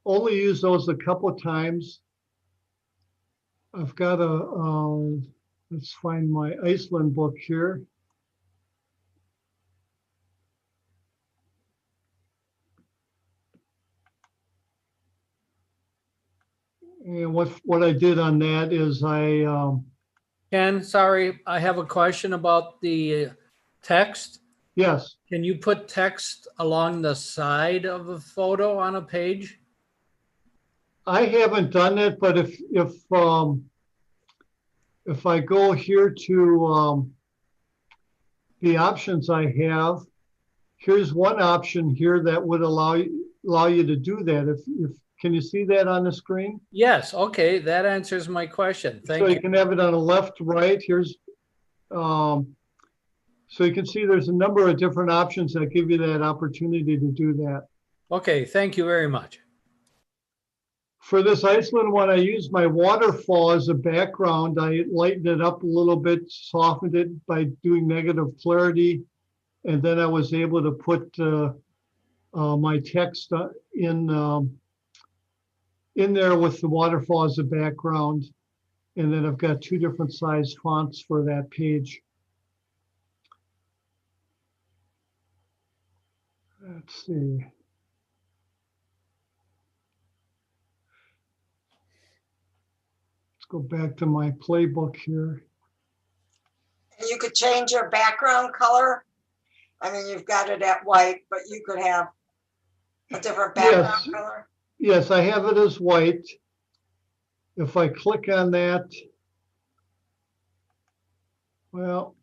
only use those a couple of times. I've got let's find my Iceland book here. And what I did on that is Ken, sorry, I have a question about the text. Yes. Can you put text along the side of a photo on a page? I haven't done it, but if I go here to the options I have, here's one option here that would allow you to do that. Can you see that on the screen? Yes. Okay, that answers my question. Thank So you. you can have it on the left, right. Here's so you can see there's a number of different options that give you that opportunity to do that. Okay, thank you very much. For this Iceland one, I used my waterfall as a background. I lightened it up a little bit, softened it by doing negative clarity. And then I was able to put my text in there with the waterfall as a background. And then I've got two different size fonts for that page. Let's see. Let's go back to my playbook here. And you could change your background color. I mean, you've got it at white, but you could have a different background color. Yes, I have it as white. If I click on that, well,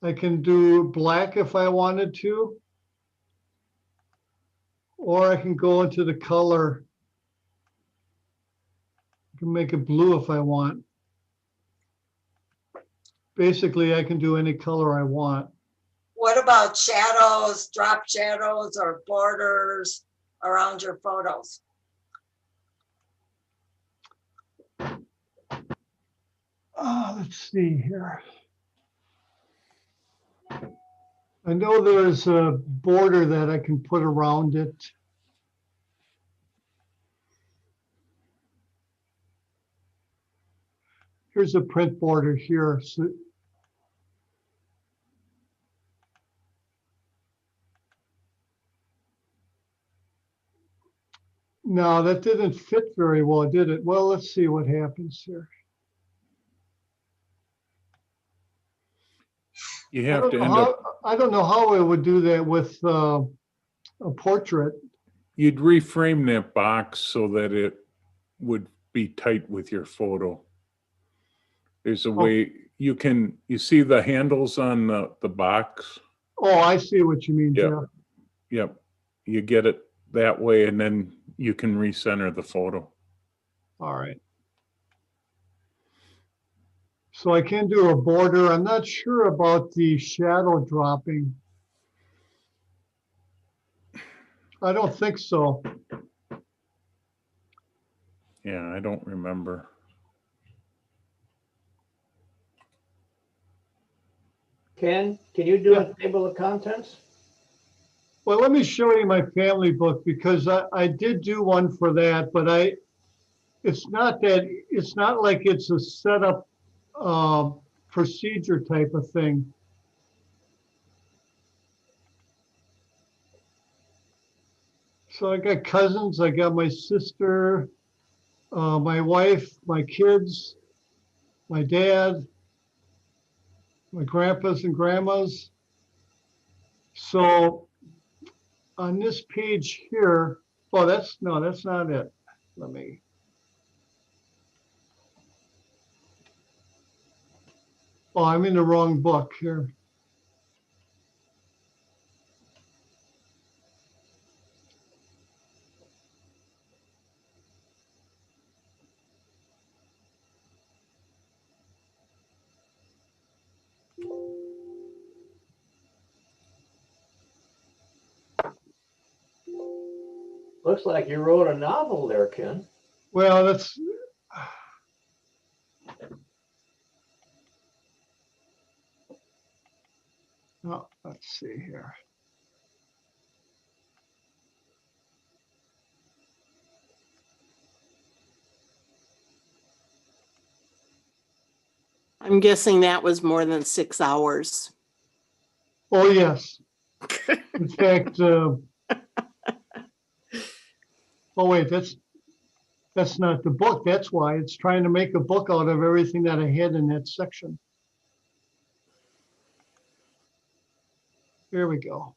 I can do black if I wanted to, or I can go into the color. I can make it blue if I want. Basically, I can do any color I want. What about shadows, drop shadows, or borders around your photos? Let's see here. I know there's a border that I can put around it. here's a print border here. So, no, that didn't fit very well, did it? Well, let's see what happens here. You have to end up, I don't know how it would do that with a portrait. you'd reframe that box so that it would be tight with your photo. There's a way you see the handles on the box? Oh, I see what you mean, Yep. Jeff. Yep. You get it that way and then you can recenter the photo. All right. So I can do a border. I'm not sure about the shadow dropping. I don't think so. Yeah, I don't remember. Ken, can you do a table of contents? Well, let me show you my family book because I did do one for that, but it's not like it's a setup procedure type of thing. So I got cousins, I got my sister, my wife, my kids, my dad, my grandpas and grandmas. So on this page here, oh, that's not it. Let me. Oh, I'm in the wrong book here. Looks like you wrote a novel there, Ken. Well, that's. Oh, let's see here. I'm guessing that was more than 6 hours. Oh, yes. In fact, oh, wait, that's not the book. That's why it's trying to make a book out of everything that I had in that section. Here we go.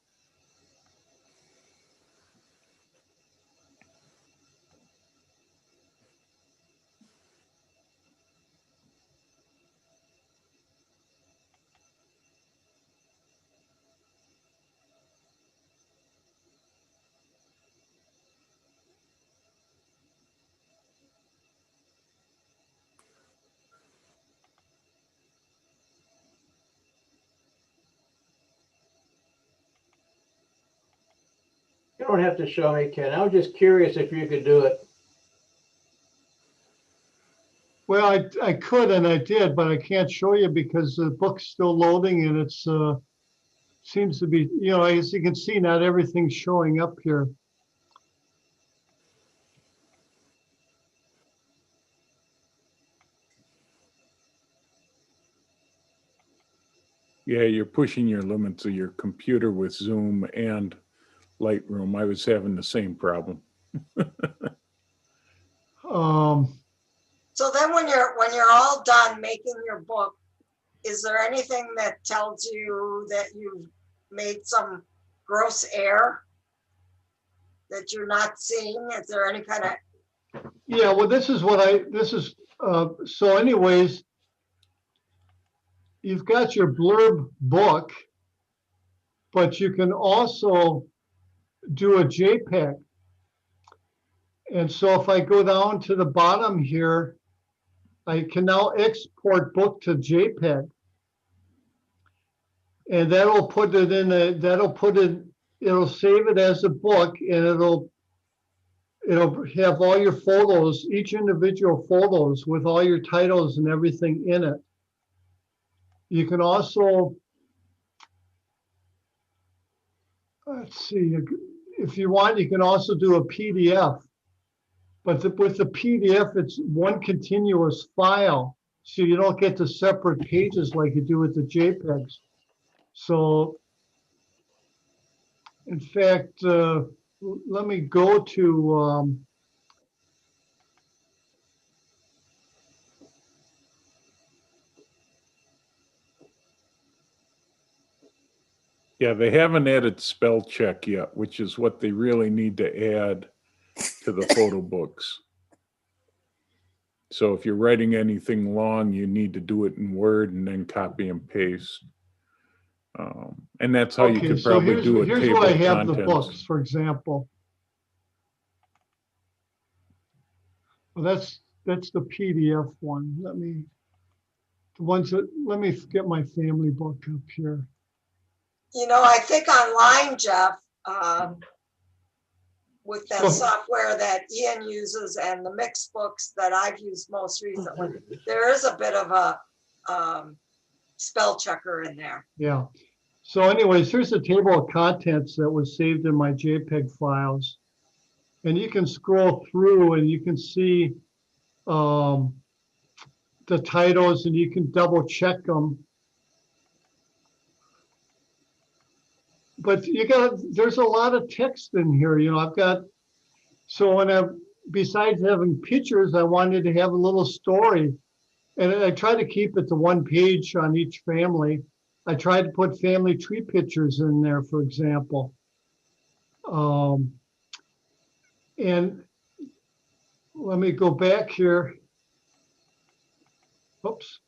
You don't have to show me, Ken. I was just curious if you could do it. Well, I could and I did, but I can't show you because the book's still loading and it's seems to be, as you can see, not everything's showing up here. Yeah, you're pushing your limits of your computer with Zoom and Lightroom. I was having the same problem. So then when you're all done making your book, is there anything that tells you that you've made some gross error that you're not seeing? Is there any kind of? Yeah, well, so anyways, you've got your blurb book, but you can also do a JPEG. And so if I go down to the bottom here, I can now export book to JPEG. And that'll put it in it'll save it as a book and it'll have all your photos, each individual photos with all your titles and everything in it. You can also, let's see, if you want, you can also do a PDF. But with the PDF, it's one continuous file. So you don't get the separate pages like you do with the JPEGs. So in fact, let me go to, Yeah, they haven't added spell check yet, which is what they really need to add to the photo books. So if you're writing anything long, you need to do it in Word and then copy and paste. And that's how you okay, could so probably here's, do a here's table what I of have the contents. books, for example. Well, that's the PDF one. Let me get my family book up here. You know, I think online, Jeff, with that So- software that Ian uses and the mixed books that I've used most recently, there is a bit of a spell checker in there. Yeah. So anyways, here's the table of contents that was saved in my JPEG files. And you can scroll through and you can see the titles and you can double check them. But there's a lot of text in here. You know, besides having pictures, I wanted to have a little story. And I try to keep it to one page on each family. I tried to put family tree pictures in there, for example. And let me go back here. Oops.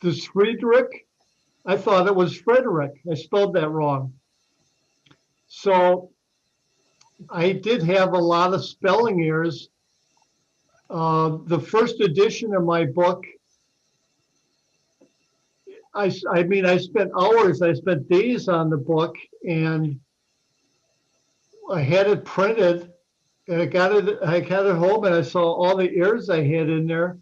This Friedrich, I thought it was Frederick. I spelled that wrong. So I did have a lot of spelling errors. The first edition of my book, I mean, I spent hours, I spent days on the book, and I had it printed, and I got it home, and I saw all the errors I had in there.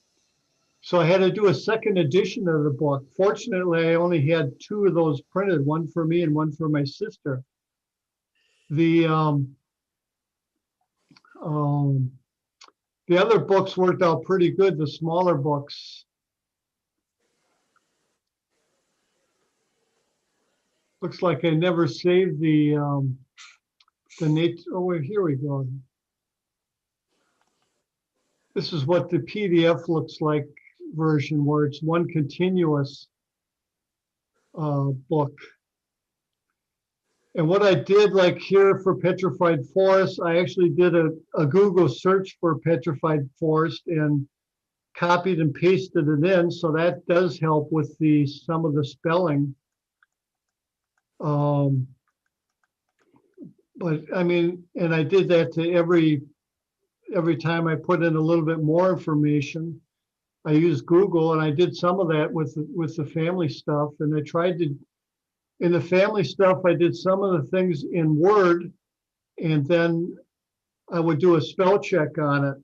So I had to do a second edition of the book. Fortunately, I only had 2 of those printed, one for me and one for my sister. The other books worked out pretty good, the smaller books. Looks like I never saved the oh, here we go. This is what the PDF looks like version, where it's one continuous book. And what I did, like here for petrified forest, I actually did a Google search for petrified forest and copied and pasted it in. So that does help with some of the spelling. But I mean, and I did that to every time I put in a little bit more information. I used Google, and I did some of that with the family stuff. And I tried to, in the family stuff, I did some of the things in Word, and then I would do a spell check on it.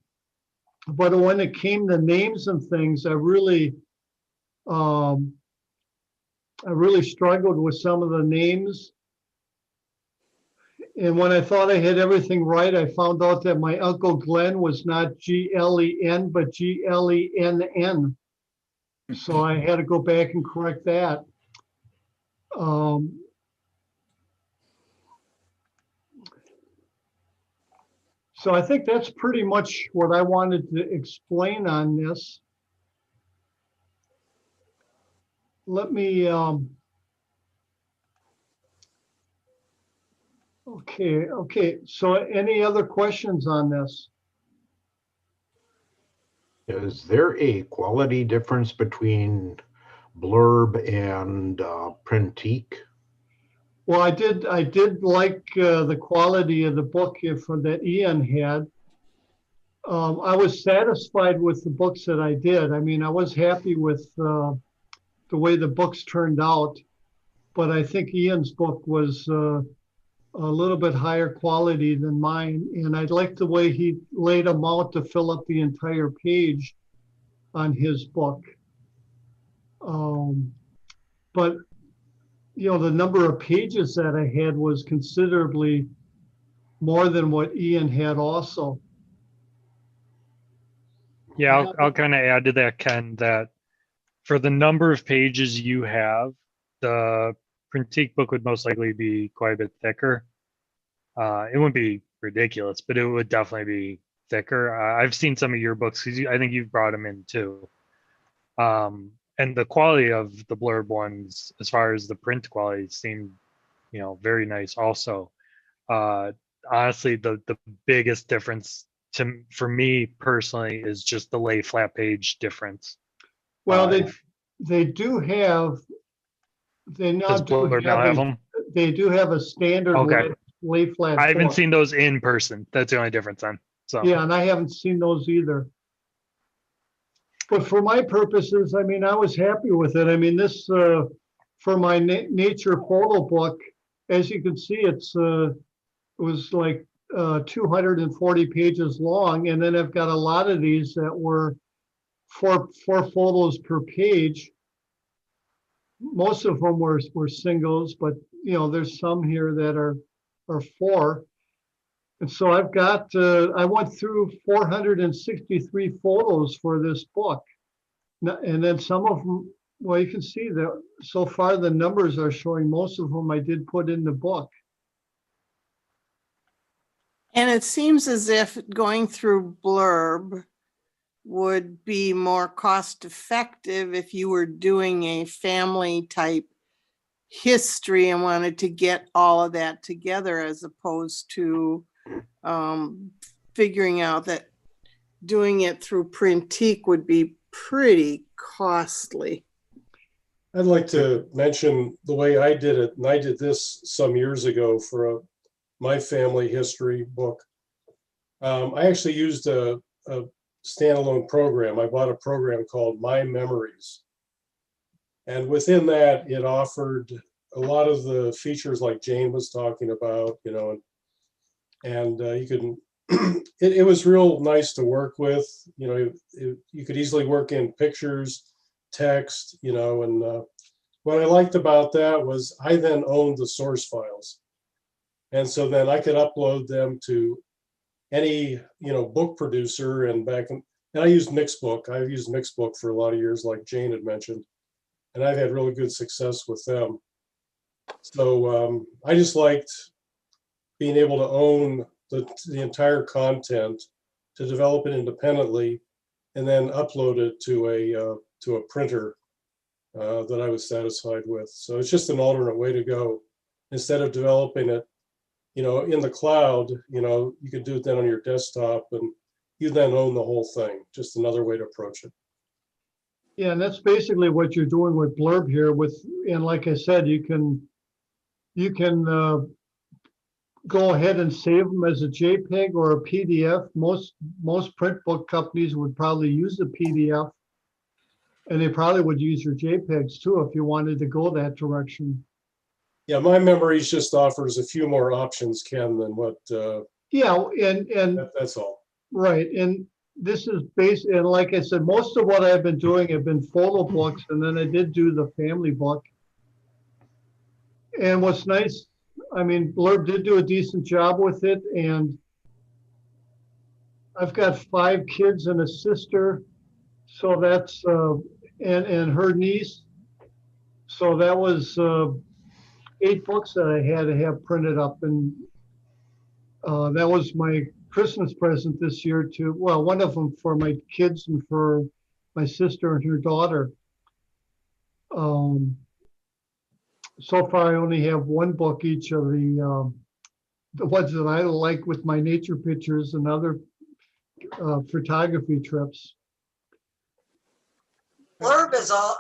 But when it came to names and things, I really struggled with some of the names. And when I thought I had everything right, I found out that my Uncle Glenn was not Glen, but Glenn. So I had to go back and correct that. So I think that's pretty much what I wanted to explain on this. Let me, okay. So any other questions on this? Is there a quality difference between blurb and Printique? Well, I did like the quality of the book that Ian had. I was satisfied with the books that I did. I mean, I was happy with the way the books turned out, but I think Ian's book was a little bit higher quality than mine, and I liked the way he laid them out to fill up the entire page on his book. But you know, the number of pages that I had was considerably more than what Ian had also. Yeah, I'll kind of add to that, Ken, that for the number of pages you have, the Printique book would most likely be quite a bit thicker. It wouldn't be ridiculous, but it would definitely be thicker. I've seen some of your books because I think you've brought them in too. And the quality of the blurb ones, as far as the print quality, seemed, very nice also. Honestly, the biggest difference for me personally is just the lay flat page difference. Well, they do have, they now Does do Blurb now have them? they do have a standard Okay. lay flat. I haven't book. seen those in person. That's the only difference then. So Yeah, and I haven't seen those either. But for my purposes, I mean, I was happy with it. I mean, this, for my nature photo book, as you can see, it was like 240 pages long. And then I've got a lot of these that were four photos per page. Most of them were singles, but there's some here that are four. And so I've got, I went through 463 photos for this book. And then some of them, well, you can see that so far the numbers are showing most of them I did put in the book. And it seems as if going through Blurb would be more cost effective if you were doing a family type history and wanted to get all of that together, as opposed to figuring out that doing it through Printique would be pretty costly. I'd like to mention the way I did it, and I did this some years ago for my family history book. I actually used a standalone program. I bought a program called My Memories. And within that, it offered a lot of the features like Jane was talking about, and you could, it was real nice to work with. You could easily work in pictures, text, and what I liked about that was I then owned the source files. And so then I could upload them to any, book producer, and I used Mixbook. I've used Mixbook for a lot of years, like Jane had mentioned, and I've had really good success with them. So I just liked being able to own the entire content, to develop it independently, and then upload it to a printer that I was satisfied with. So it's just an alternate way to go. Instead of developing it, in the cloud, you could do it then on your desktop, and you then own the whole thing. Just another way to approach it. Yeah, and that's basically what you're doing with Blurb here. And like I said, you can go ahead and save them as a JPEG or a PDF. Most print book companies would probably use a PDF, and they probably would use your JPEGs too if you wanted to go that direction. Yeah, My Memories just offers a few more options, Ken, than what. Yeah, and that's all. Right, and this is based, and like I said, most of what I've been doing have been photo books, and then I did do the family book. And what's nice, I mean, Blurb did do a decent job with it, and I've got 5 kids and a sister, so that's and her niece. So that was 8 books that I had to have printed up, and that was my Christmas present this year to, well, one of them for my kids and for my sister and her daughter. So far, I only have 1 book each of the ones that I like with my nature pictures and other photography trips. Blurb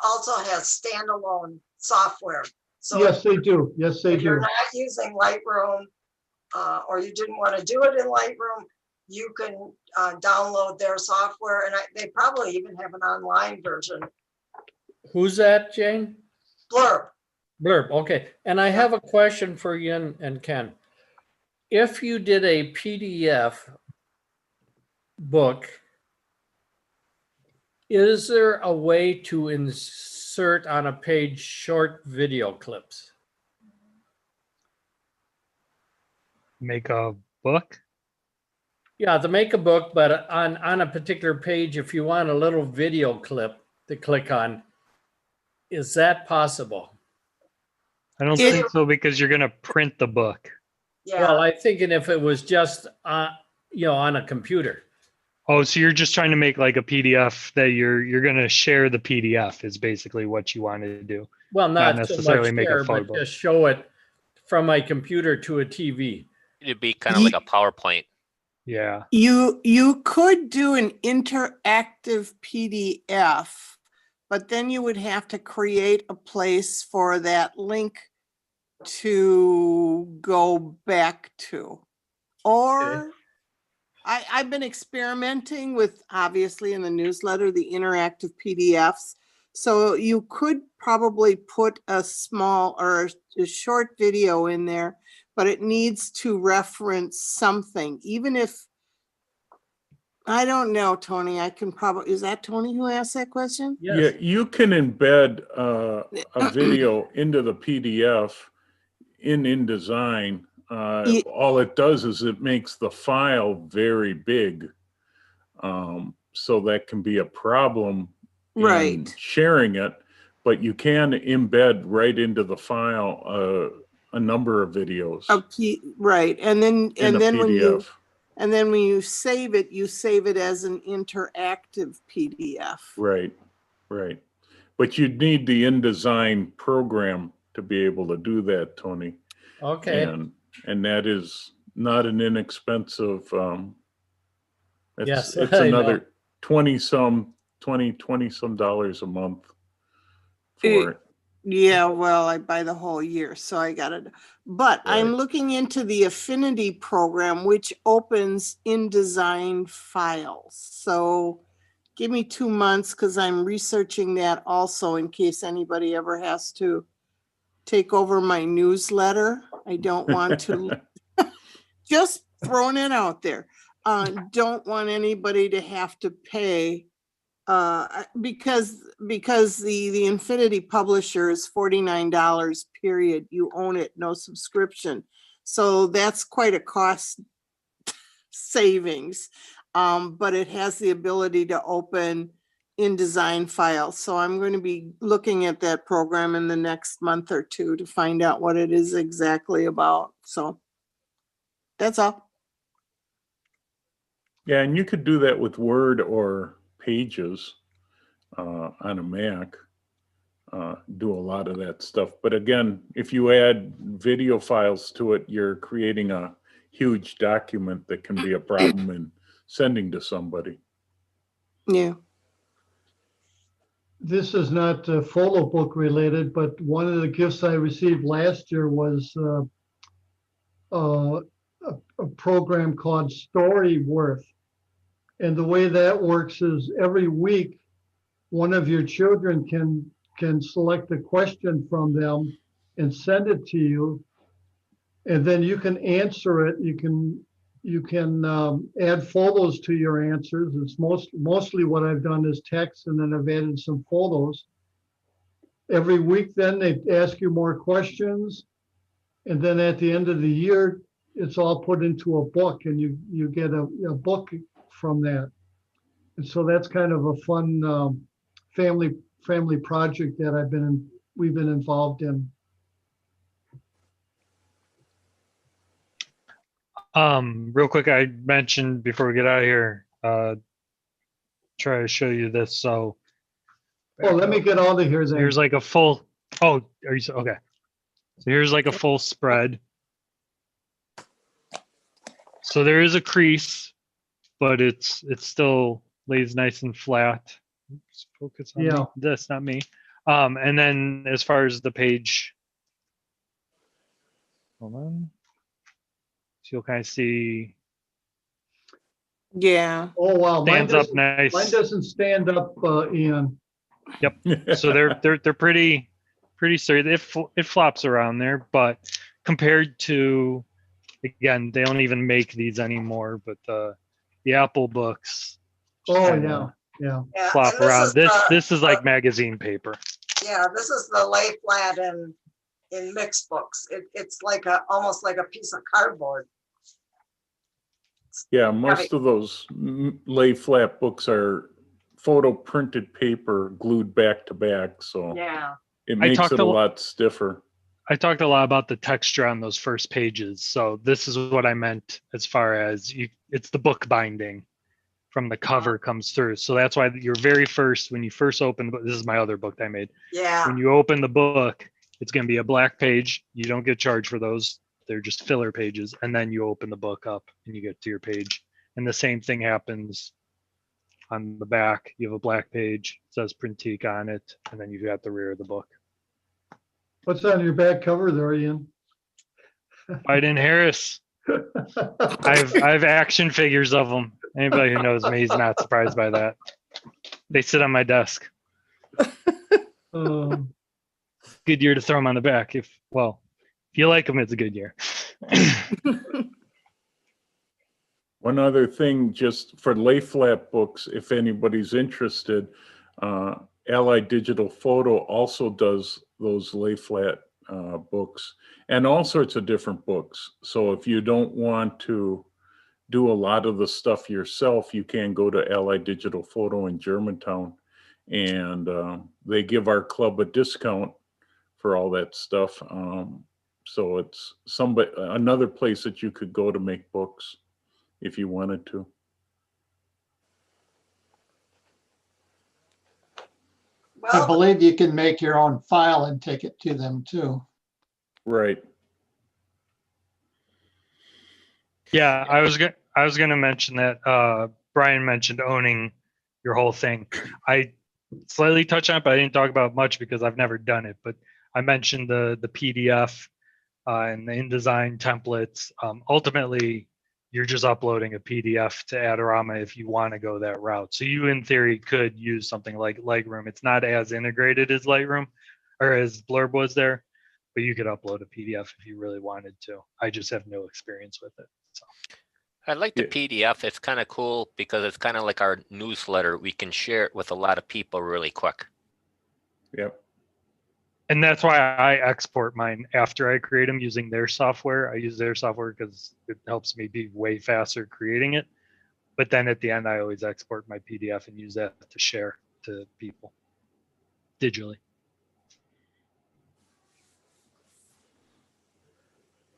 also has standalone software. So Yes, they do. Yes, they if you're do. not using Lightroom, or you didn't want to do it in Lightroom, you can download their software, and they probably even have an online version. Who's that, Jane? Blurb. Blurb, okay. And I have a question for Ian and Ken. If you did a PDF book, is there a way to insert on a page short video clips? Make a book? Yeah, to make a book, but on a particular page, if you want a little video clip to click on, is that possible? I don't It- think so because you're gonna print the book. Well, Yeah, I'm thinking if it was just, on a computer. Oh, so you're just trying to make like a PDF that you're gonna share the PDF is basically what you want to do. Well, Not not so necessarily much make a there, but photo. just show it from my computer to a TV. It'd be kind of like a PowerPoint. Yeah. You could do an interactive PDF, but then you would have to create a place for that link to go back to. Or I've been experimenting with, obviously in the newsletter, the interactive PDFs. So you could probably put a small or a short video in there, but it needs to reference something, even if, I don't know, Tony, I can probably, is that Tony who asked that question? Yeah, you can embed a video into the PDF in InDesign. All it does is it makes the file very big. So that can be a problem in Right. sharing it, but you can embed right into the file a number of videos Right, and then in a PDF. when you save it as an interactive PDF. Right, right. But you'd need the InDesign program to be able to do that, Tony. Okay. And that is not an inexpensive, Yes, it's I know. another 20 some dollars a month for it. Yeah, well, I buy the whole year, so I got it. But I'm looking into the Affinity program, which opens InDesign files. So give me 2 months because I'm researching that also in case anybody ever has to take over my newsletter. I don't want to, just throwing it out there. Don't want anybody to have to pay because the Infinity publisher is $49 period. You own it, no subscription. So that's quite a cost savings. But it has the ability to open InDesign files. So I'm going to be looking at that program in the next month or two to find out what it is exactly about. So that's all. Yeah, and you could do that with Word or Pages on a Mac. Do a lot of that stuff. But again, if you add video files to it, you're creating a huge document that can be a problem in sending to somebody. Yeah. This is not photo book related, but one of the gifts I received last year was a program called Storyworth. And the way that works is every week, one of your children can select a question from them and send it to you. And then you can answer it. You can add photos to your answers. It's mostly what I've done is text, and then I've added some photos. Every week then they ask you more questions. And then at the end of the year, it's all put into a book, and you get a book from that. And so that's kind of a fun family project that we've been involved in. Real quick, I mentioned before we get out of here, try to show you this. So, Oh, let me get out of here then. here's like a full. Oh, are you okay? So here's like a full spread. So there is a crease, but it still lays nice and flat. Oops, focus on Yeah. this, not me. And then as far as the page, hold on. So you'll kind of see. Yeah. Oh, wow. Stands up nice. Mine doesn't stand up, Ian. Yep. So they're pretty sturdy. It flops around there, but compared to, again, they don't even make these anymore. But the Apple books. Oh kinda yeah. Flop and this around. is This is like magazine paper. Yeah, this is the lay flat in mixed books. It's like almost like a piece of cardboard. Yeah, most of those lay flat books are photo printed paper glued back to back, so Yeah. it makes talked it a a lo- lot stiffer. I talked a lot about the texture on those first pages. So this is what I meant as far as it's the book binding from the cover comes through. So that's why your very first, when you first open, this is my other book that I made. Yeah. When you open the book, it's going to be a black page. You don't get charged for those. They're just filler pages. And then you open the book up and you get to your page. And the same thing happens on the back. You have a black page, it says Printique on it, and then you've got the rear of the book. What's on your back cover there, Ian? Biden Harris. I have action figures of them. Anybody who knows me is not surprised by that. They sit on my desk. Good year to throw them on the back. If you like them, it's a good year. One other thing, just for lay flat books, if anybody's interested, Allied Digital Photo also does those lay flat books and all sorts of different books. So if you don't want to do a lot of the stuff yourself, you can go to Allied Digital Photo in Germantown, and they give our club a discount for all that stuff. So it's another place that you could go to make books if you wanted to. I believe you can make your own file and take it to them too. Right. Yeah, I was gonna mention that Brian mentioned owning your whole thing. I slightly touched on it, but I didn't talk about much because I've never done it. But I mentioned the PDF and the InDesign templates. Ultimately, you're just uploading a PDF to Adorama if you want to go that route. So you, in theory, could use something like Lightroom. It's not as integrated as Lightroom or as Blurb was there, but you could upload a PDF if you really wanted to. I just have no experience with it. So. I like the PDF. It's kind of cool because it's kind of like our newsletter. We can share it with a lot of people really quick. Yep. And that's why I export mine after I create them using their software. I use their software because it helps me be way faster creating it. But then at the end, I always export my PDF and use that to share to people digitally.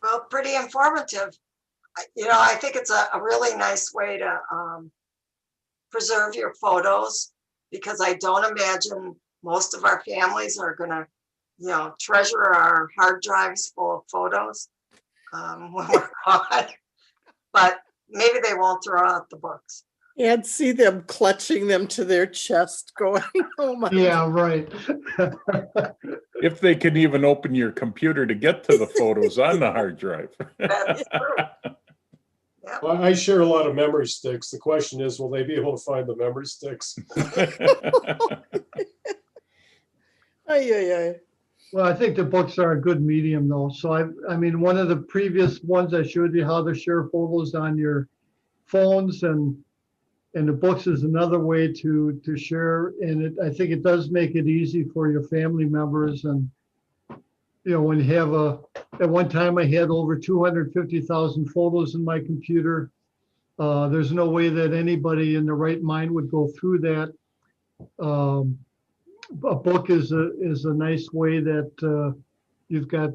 Well, pretty informative. I think it's a really nice way to preserve your photos, because I don't imagine most of our families are gonna, treasure our hard drives full of photos when we're gone. But maybe they won't throw out the books. And see them clutching them to their chest going, oh my. Yeah, right. If they can even open your computer to get to the photos on the hard drive. That is true. Well, I share a lot of memory sticks. The question is, will they be able to find the memory sticks? Well, I think the books are a good medium though. So I mean, one of the previous ones I showed you how to share photos on your phones, and the books is another way to share. And I think it does make it easy for your family members. And, when you have at one time I had over 250,000 photos in my computer. There's no way that anybody in the right mind would go through that. A book is a nice way that you've got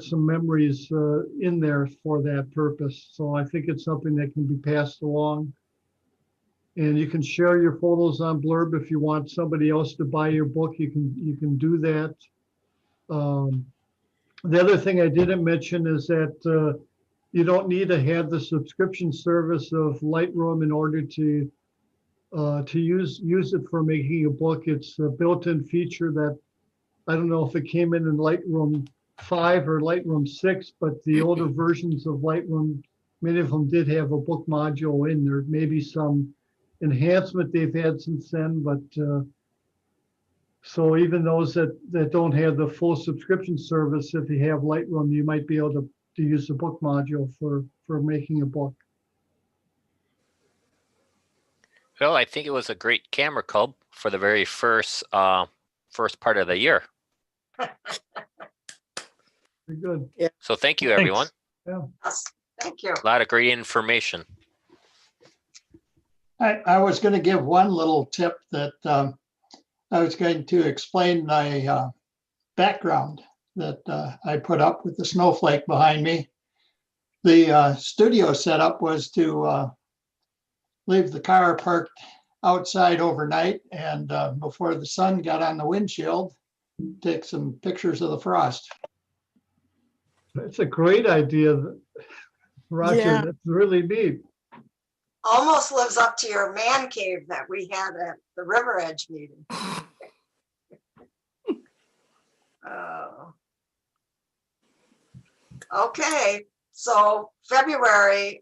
some memories in there for that purpose. So I think it's something that can be passed along. And you can share your photos on Blurb. If you want somebody else to buy your book, you can do that. The other thing I didn't mention is that you don't need to have the subscription service of Lightroom in order to use it for making a book. It's a built-in feature that I don't know if it came in Lightroom 5 or Lightroom 6, but the older versions of Lightroom, many of them did have a book module in there. Maybe some enhancement they've had since then, but so even those that don't have the full subscription service, if you have Lightroom, you might be able to use the book module for making a book. Well, I think it was a great camera club for the very first part of the year. Very good. Yeah. So thank you, everyone. Yeah. Yes, thank you. A lot of great information. I was going to give one little tip that I was going to explain my background that I put up with the snowflake behind me. The studio setup was to leave the car parked outside overnight, and before the sun got on the windshield, take some pictures of the frost. That's a great idea, Roger. Yeah. That's really neat. Almost lives up to your man cave that we had at the River Edge meeting. Oh. Okay, so February,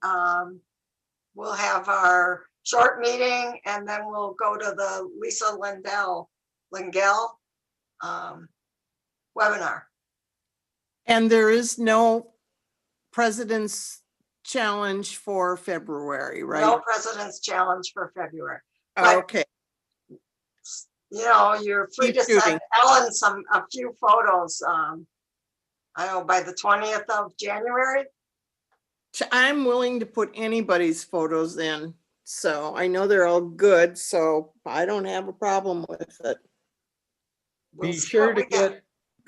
we'll have our short meeting and then we'll go to the Lisa Lingell webinar. And there is no President's Challenge for February, right? No President's Challenge for February. But, Okay. you know, you're free Keep to send shooting. Ellen a few photos. I don't know, by the 20th of January. I'm willing to put anybody's photos in. So I know they're all good, so I don't have a problem with it. We'll Be see sure what to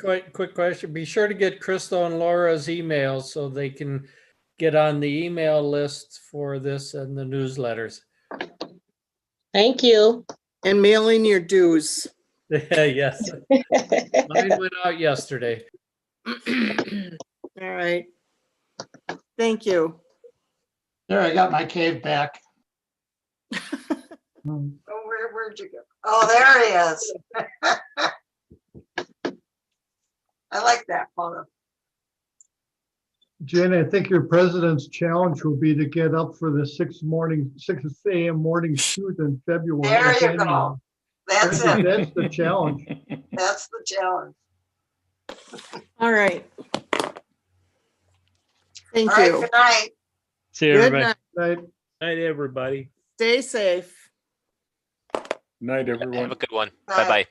we got. quick question. Be sure to get Crystal and Laura's emails so they can get on the email list for this and the newsletters. Thank you. And mail in your dues. Yes. Mine went out yesterday. All right. Thank you. There, I got my cave back. Oh, where'd you go? Oh, there he is. I like that photo. Jen, I think your president's challenge will be to get up for the 6 a.m. morning shoot in February. There you January. go. That's That's it. That's the challenge. That's the challenge. All right. Thank All right, you. good night. See you, Good everybody. night. Night, everybody. Stay safe. Night, everyone. Have a good one. Night. Bye-bye.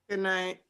Good night.